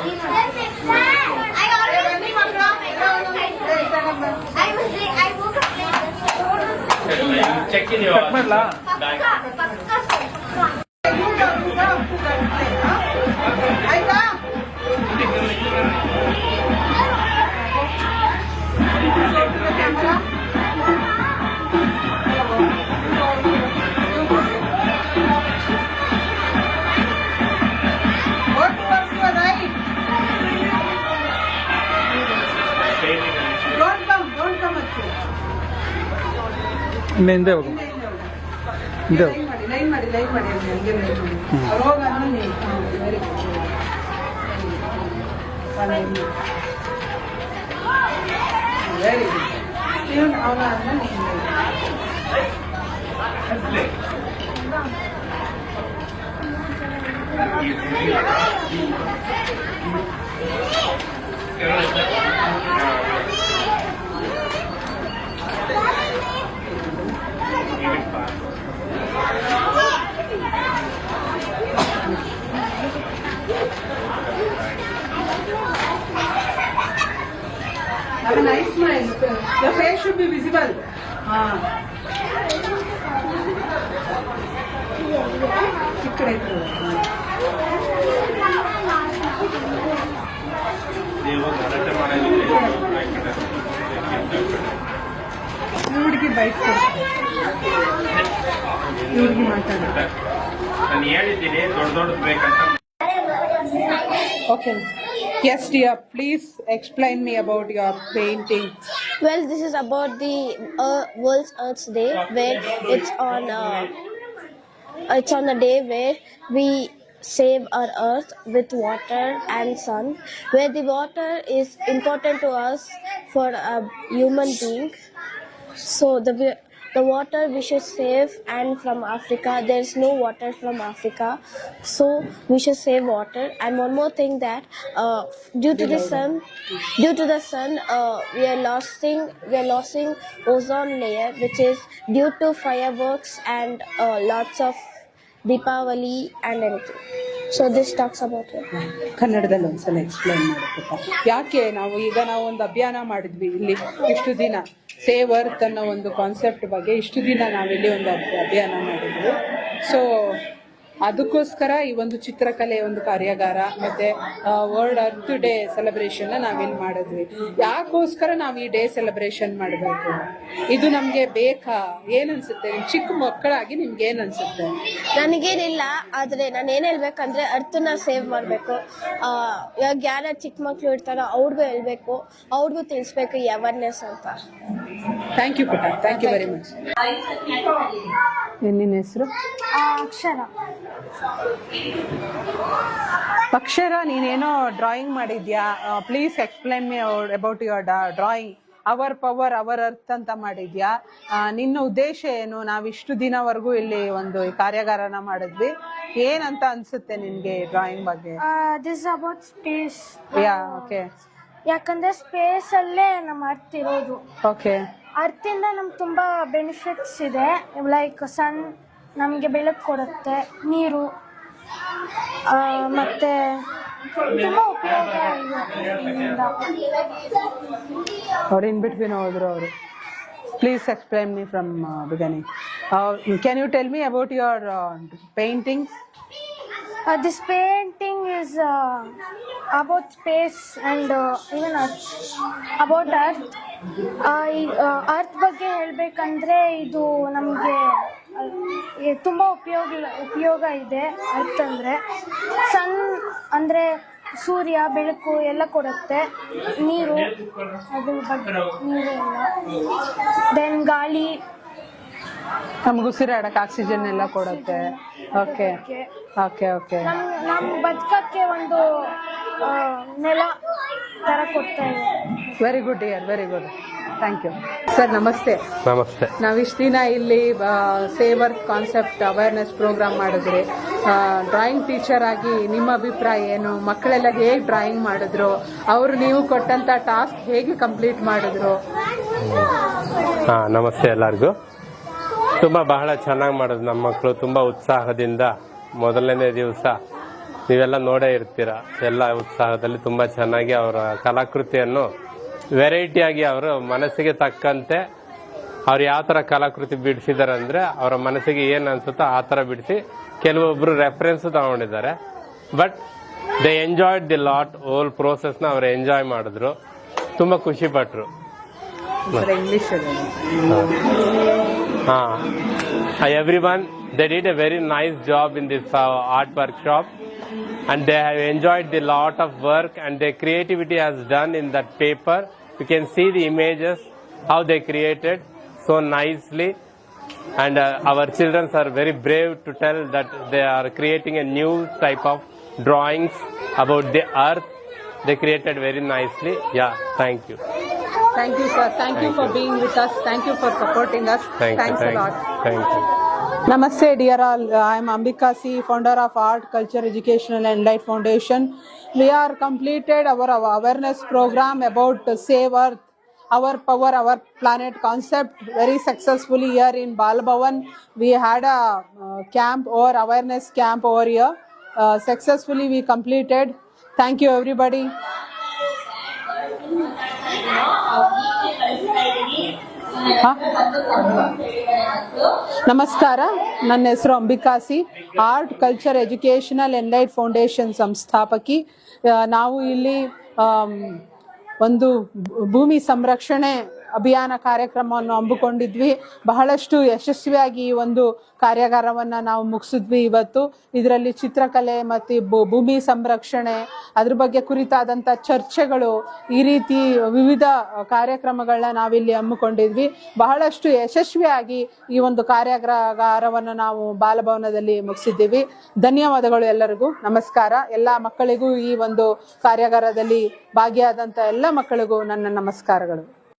ಚೆಕ್ ನೀವು
ಕಟ್ ಮಾಡ್ಲಾ?
ಆಯ್ತಾ
ಇನ್ನು ಹಿಂದೆ ಹೋಗು ಹಿಂದೆ ಹೋಗು
ಲೈನ್ ಮಾಡಿ ಹಂಗೆ ಲೈನ್ ಮಾಡಿ ಅವ್ರು ಹೋಗಾದ್ಮೇಲೆ ವೆರಿ ಗುಡ್ ಇವನು ಅವನ ಆದ್ಮೇಲೆ Have a nice smile. Your face should be visible. ಈ ಕಡೆ ಇದ್ರು. ಈ ಹುಡುಗಿ ಬೈಕ್ ಈ ಹುಡುಗಿ ಮಾತಾಡ.
ನಾನು ಹೇಳಿದ್ದೀನಿ ದೊಡ್ಡದು ಬೇಕಂತ.
Okay. Yes, dear. Please explain me about your painting.
Well, this is about the World's Earth Day, where it's on the day where we save our earth with water and sun, where the water is important to us for a human being. So the water we should save, and from Africa there's no water from Africa, so we should save water. And one more thing, that due to the sun we are losing ozone layer, which is due to fireworks and lots of Deepavali and anything. So this talks about it.
ಕನ್ನಡದಲ್ಲಿ ಒಂದ್ಸಲ ಎಕ್ಸ್ಪ್ಲೈನ್ ಮಾಡಬೇಕು. ಯಾಕೆ ನಾವು ಒಂದು ಅಭಿಯಾನ ಮಾಡಿದ್ವಿ ಇಲ್ಲಿ ಇಷ್ಟು ದಿನ, ಸೇವ್ ಅರ್ತ್ ಅನ್ನೋ ಒಂದು ಕಾನ್ಸೆಪ್ಟ್ ಬಗ್ಗೆ ಇಷ್ಟು ದಿನ ನಾವಿಲ್ಲಿ ಒಂದು ಅಭಿಯಾನ ಮಾಡಿದ್ವಿ. ಸೊ ಅದಕ್ಕೋಸ್ಕರ ಈ ಒಂದು ಚಿತ್ರಕಲೆ ಒಂದು ಕಾರ್ಯಾಗಾರ ಮತ್ತೆ ವರ್ಲ್ಡ್ ಅರ್ತ್ ಡೇ ಸೆಲೆಬ್ರೇಷನ್ ನಾವಿಲ್ಲಿ ಮಾಡಿದ್ವಿ. ಯಾಕೋಸ್ಕರ ನಾವು ಈ ಡೇ ಸೆಲೆಬ್ರೇಷನ್ ಮಾಡಬೇಕು? ಇದು ನಮಗೆ ಬೇಕಾ? ಏನನ್ಸುತ್ತೆ? ಚಿಕ್ಕ ಮಕ್ಕಳಾಗಿ ನಿಮ್ಗೆ ಏನನ್ಸುತ್ತೆ?
ನನಗೇನಿಲ್ಲ, ಆದರೆ ನಾನು ಏನು ಹೇಳ್ಬೇಕಂದ್ರೆ ಅರ್ಥನ ಸೇವ್ ಮಾಡಬೇಕು. ಇವಾಗ ಯಾರು ಚಿಕ್ಕ ಮಕ್ಕಳು ಇರ್ತಾರೋ ಅವ್ರಿಗೂ ಹೇಳ್ಬೇಕು, ಅವ್ರಿಗೂ ತಿಳಿಸ್ಬೇಕು ಈ ಅವೇರ್ನೆಸ್ ಅಂತ.
ಥ್ಯಾಂಕ್ ಯು ಪುಟ್ಟ, ಥ್ಯಾಂಕ್ ಯು ವೆರಿ ಮಚ್. ನಿನ್ನ ಹೆಸರು?
ಅಕ್ಷರ.
ಅಕ್ಷರ, ನೀನೇನೋ ಡ್ರಾಯಿಂಗ್ ಮಾಡಿದ್ಯಾ? Please explain me about your drawing. Our power our earth ಅಂತ ಮಾಡಿದ್ಯಾ? ನಿನ್ನ ಉದ್ದೇಶ ಏನು? ನಾವಿಷ್ಟು ದಿನವರೆಗೂ ಇಲ್ಲಿ ಒಂದು ಕಾರ್ಯಾಗಾರನ ಮಾಡಿದ್ವಿ. ಏನಂತ ಅನ್ಸುತ್ತೆ ನಿನ್ಗೆ ಡ್ರಾಯಿಂಗ್ ಬಗ್ಗೆ?
This about space.
ಓಕೆ.
ಯಾಕಂದ್ರೆ ಸ್ಪೇಸ್ ಅಲ್ಲೇ ನಮ್ಮ ಅರ್ತ್ ಇರೋದು.
ಓಕೆ.
ಅರ್ಥಿಂದ ನಮ್ಗೆ ತುಂಬಾ ಬೆನಿಫಿಟ್ಸ್ ಇದೆ. ಲೈಕ್ ಸನ್ ನಮಗೆ ಬೆಳಕು ಕೊಡುತ್ತೆ, ನೀರು, ಮತ್ತೆ ತುಂಬಾ ಉಪಯೋಗ ಇದೆ ಇದರಿಂದ.
ಅವ್ರು ಇನ್ ಬಿಟ್ವೀನ್ ಹೋದ್ರು ಅವರು. Please explain me from beginning. Can you tell me about your paintings?
This painting is about space and even Earth. About Earth. Earth ಬಗ್ಗೆ ಹೇಳಬೇಕಂದ್ರೆ ಇದು ನಮಗೆ ತುಂಬ ಉಪಯೋಗ ಇದೆ. ಅರ್ತ್ ಅಂದರೆ ಸನ್ ಅಂದರೆ ಸೂರ್ಯ ಬೆಳಕು ಎಲ್ಲ ಕೊಡುತ್ತೆ, ನೀರು ಅದ್ರ ಬಗ್ಗೆ ನೀರು ಎಲ್ಲ, ದೆನ್ ಗಾಳಿ
ನಮ್ಗೆ ಉಸಿರಾಡಕ್ಕೆ ಆಕ್ಸಿಜನ್ ಎಲ್ಲ ಕೊಡುತ್ತೆ. Okay okay okay.
ನಮ್ಮ ಬದುಕಕ್ಕೆ ಒಂದು ನೆಲ ಥರ ಕೊಡ್ತಾ ಇದೆ.
Very good year, very good. Thank you sir. ನಮಸ್ತೆ.
ನಮಸ್ತೆ.
ನಾವಿಷ್ಟು ದಿನ ಇಲ್ಲಿ save earth concept awareness programme ಮಾಡಿದ್ರಿ. ಡ್ರಾಯಿಂಗ್ ಟೀಚರ್ ಆಗಿ ನಿಮ್ಮ ಅಭಿಪ್ರಾಯ ಏನು? ಮಕ್ಕಳೆಲ್ಲ ಹೇಗೆ ಡ್ರಾಯಿಂಗ್ ಮಾಡಿದ್ರು? ಅವರು ನೀವು ಕೊಟ್ಟಂತ ಟಾಸ್ಕ್ ಹೇಗೆ ಕಂಪ್ಲೀಟ್ ಮಾಡಿದ್ರು?
ನಮಸ್ತೆ ಎಲ್ಲರಿಗೂ. ಬಹಳ ಚೆನ್ನಾಗಿ ಮಾಡೋದು ನಮ್ಮ ಮಕ್ಕಳು, ತುಂಬ ಉತ್ಸಾಹದಿಂದ. ಮೊದಲನೇ ದಿವಸ ನೀವೆಲ್ಲ ನೋಡೇ ಇರ್ತೀರ, ಎಲ್ಲ ಉತ್ಸಾಹದಲ್ಲಿ ತುಂಬ ಚೆನ್ನಾಗಿ ಅವರ ಕಲಾಕೃತಿಯನ್ನು ವೆರೈಟಿಯಾಗಿ ಅವರು ಮನಸ್ಸಿಗೆ ತಕ್ಕಂತೆ ಅವ್ರು ಯಾವ ಥರ ಕಲಾಕೃತಿ ಬಿಡಿಸಿದ್ದಾರೆ ಅಂದರೆ ಅವರ ಮನಸ್ಸಿಗೆ ಏನು ಅನ್ಸುತ್ತೋ ಆ ಥರ ಬಿಡಿಸಿ ಕೆಲವೊಬ್ಬರು ರೆಫರೆನ್ಸ್ ತಗೊಂಡಿದ್ದಾರೆ. But they enjoyed the lot. Whole ಪ್ರೋಸೆಸ್ನ ಅವರು ಎಂಜಾಯ್ ಮಾಡಿದ್ರು, ತುಂಬ ಖುಷಿ ಪಟ್ಟರು.
English
everyone, they did a very nice job in this art workshop, and they have enjoyed the lot of work, and their creativity has done in that paper. You can see the images how they created so nicely, and our children are very brave to tell that they are creating a new type of drawings about the earth. They created very nicely. Thank you.
Thank you, sir. Thank you for being with us. Thank you for supporting us. Thanks a lot.
Thank you.
Namaste, dear all. I am Ambika C, founder of Art, Culture, Educational and Light Foundation. We are completed our awareness program about Save Earth, Our Power, Our Planet concept very successfully here in Balabhavan. We had a camp or awareness camp over here. Successfully we completed. Thank you, everybody. ನಮಸ್ಕಾರ, ನನ್ನ ಹೆಸರು ಅಂಬಿಕಾಸಿ, art culture educational enlight foundation ಸಂಸ್ಥಾಪಕಿ. ನಾವು ಇಲ್ಲಿ ಒಂದು ಭೂಮಿ ಸಂರಕ್ಷಣೆ ಅಭಿಯಾನ ಕಾರ್ಯಕ್ರಮವನ್ನು ಹಮ್ಮಿಕೊಂಡಿದ್ವಿ. ಬಹಳಷ್ಟು ಯಶಸ್ವಿಯಾಗಿ ಈ ಒಂದು ಕಾರ್ಯಾಗಾರವನ್ನು ನಾವು ಮುಗಿಸಿದ್ವಿ. ಇವತ್ತು ಇದರಲ್ಲಿ ಚಿತ್ರಕಲೆ ಮತ್ತು ಭೂಮಿ ಸಂರಕ್ಷಣೆ ಅದ್ರ ಬಗ್ಗೆ ಕುರಿತಾದಂಥ ಚರ್ಚೆಗಳು, ಈ ರೀತಿ ವಿವಿಧ ಕಾರ್ಯಕ್ರಮಗಳನ್ನ ನಾವಿಲ್ಲಿ ಹಮ್ಮಿಕೊಂಡಿದ್ವಿ. ಬಹಳಷ್ಟು ಯಶಸ್ವಿಯಾಗಿ ಈ ಒಂದು ಕಾರ್ಯಾಗಾರವನ್ನು ನಾವು ಬಾಲಭವನದಲ್ಲಿ ಮುಗಿಸಿದ್ದೀವಿ. ಧನ್ಯವಾದಗಳು ಎಲ್ಲರಿಗೂ. ನಮಸ್ಕಾರ. ಎಲ್ಲ ಮಕ್ಕಳಿಗೂ, ಈ ಒಂದು ಕಾರ್ಯಾಗಾರದಲ್ಲಿ ಭಾಗಿಯಾದಂಥ ಎಲ್ಲ ಮಕ್ಕಳಿಗೂ ನನ್ನ ನಮಸ್ಕಾರಗಳು.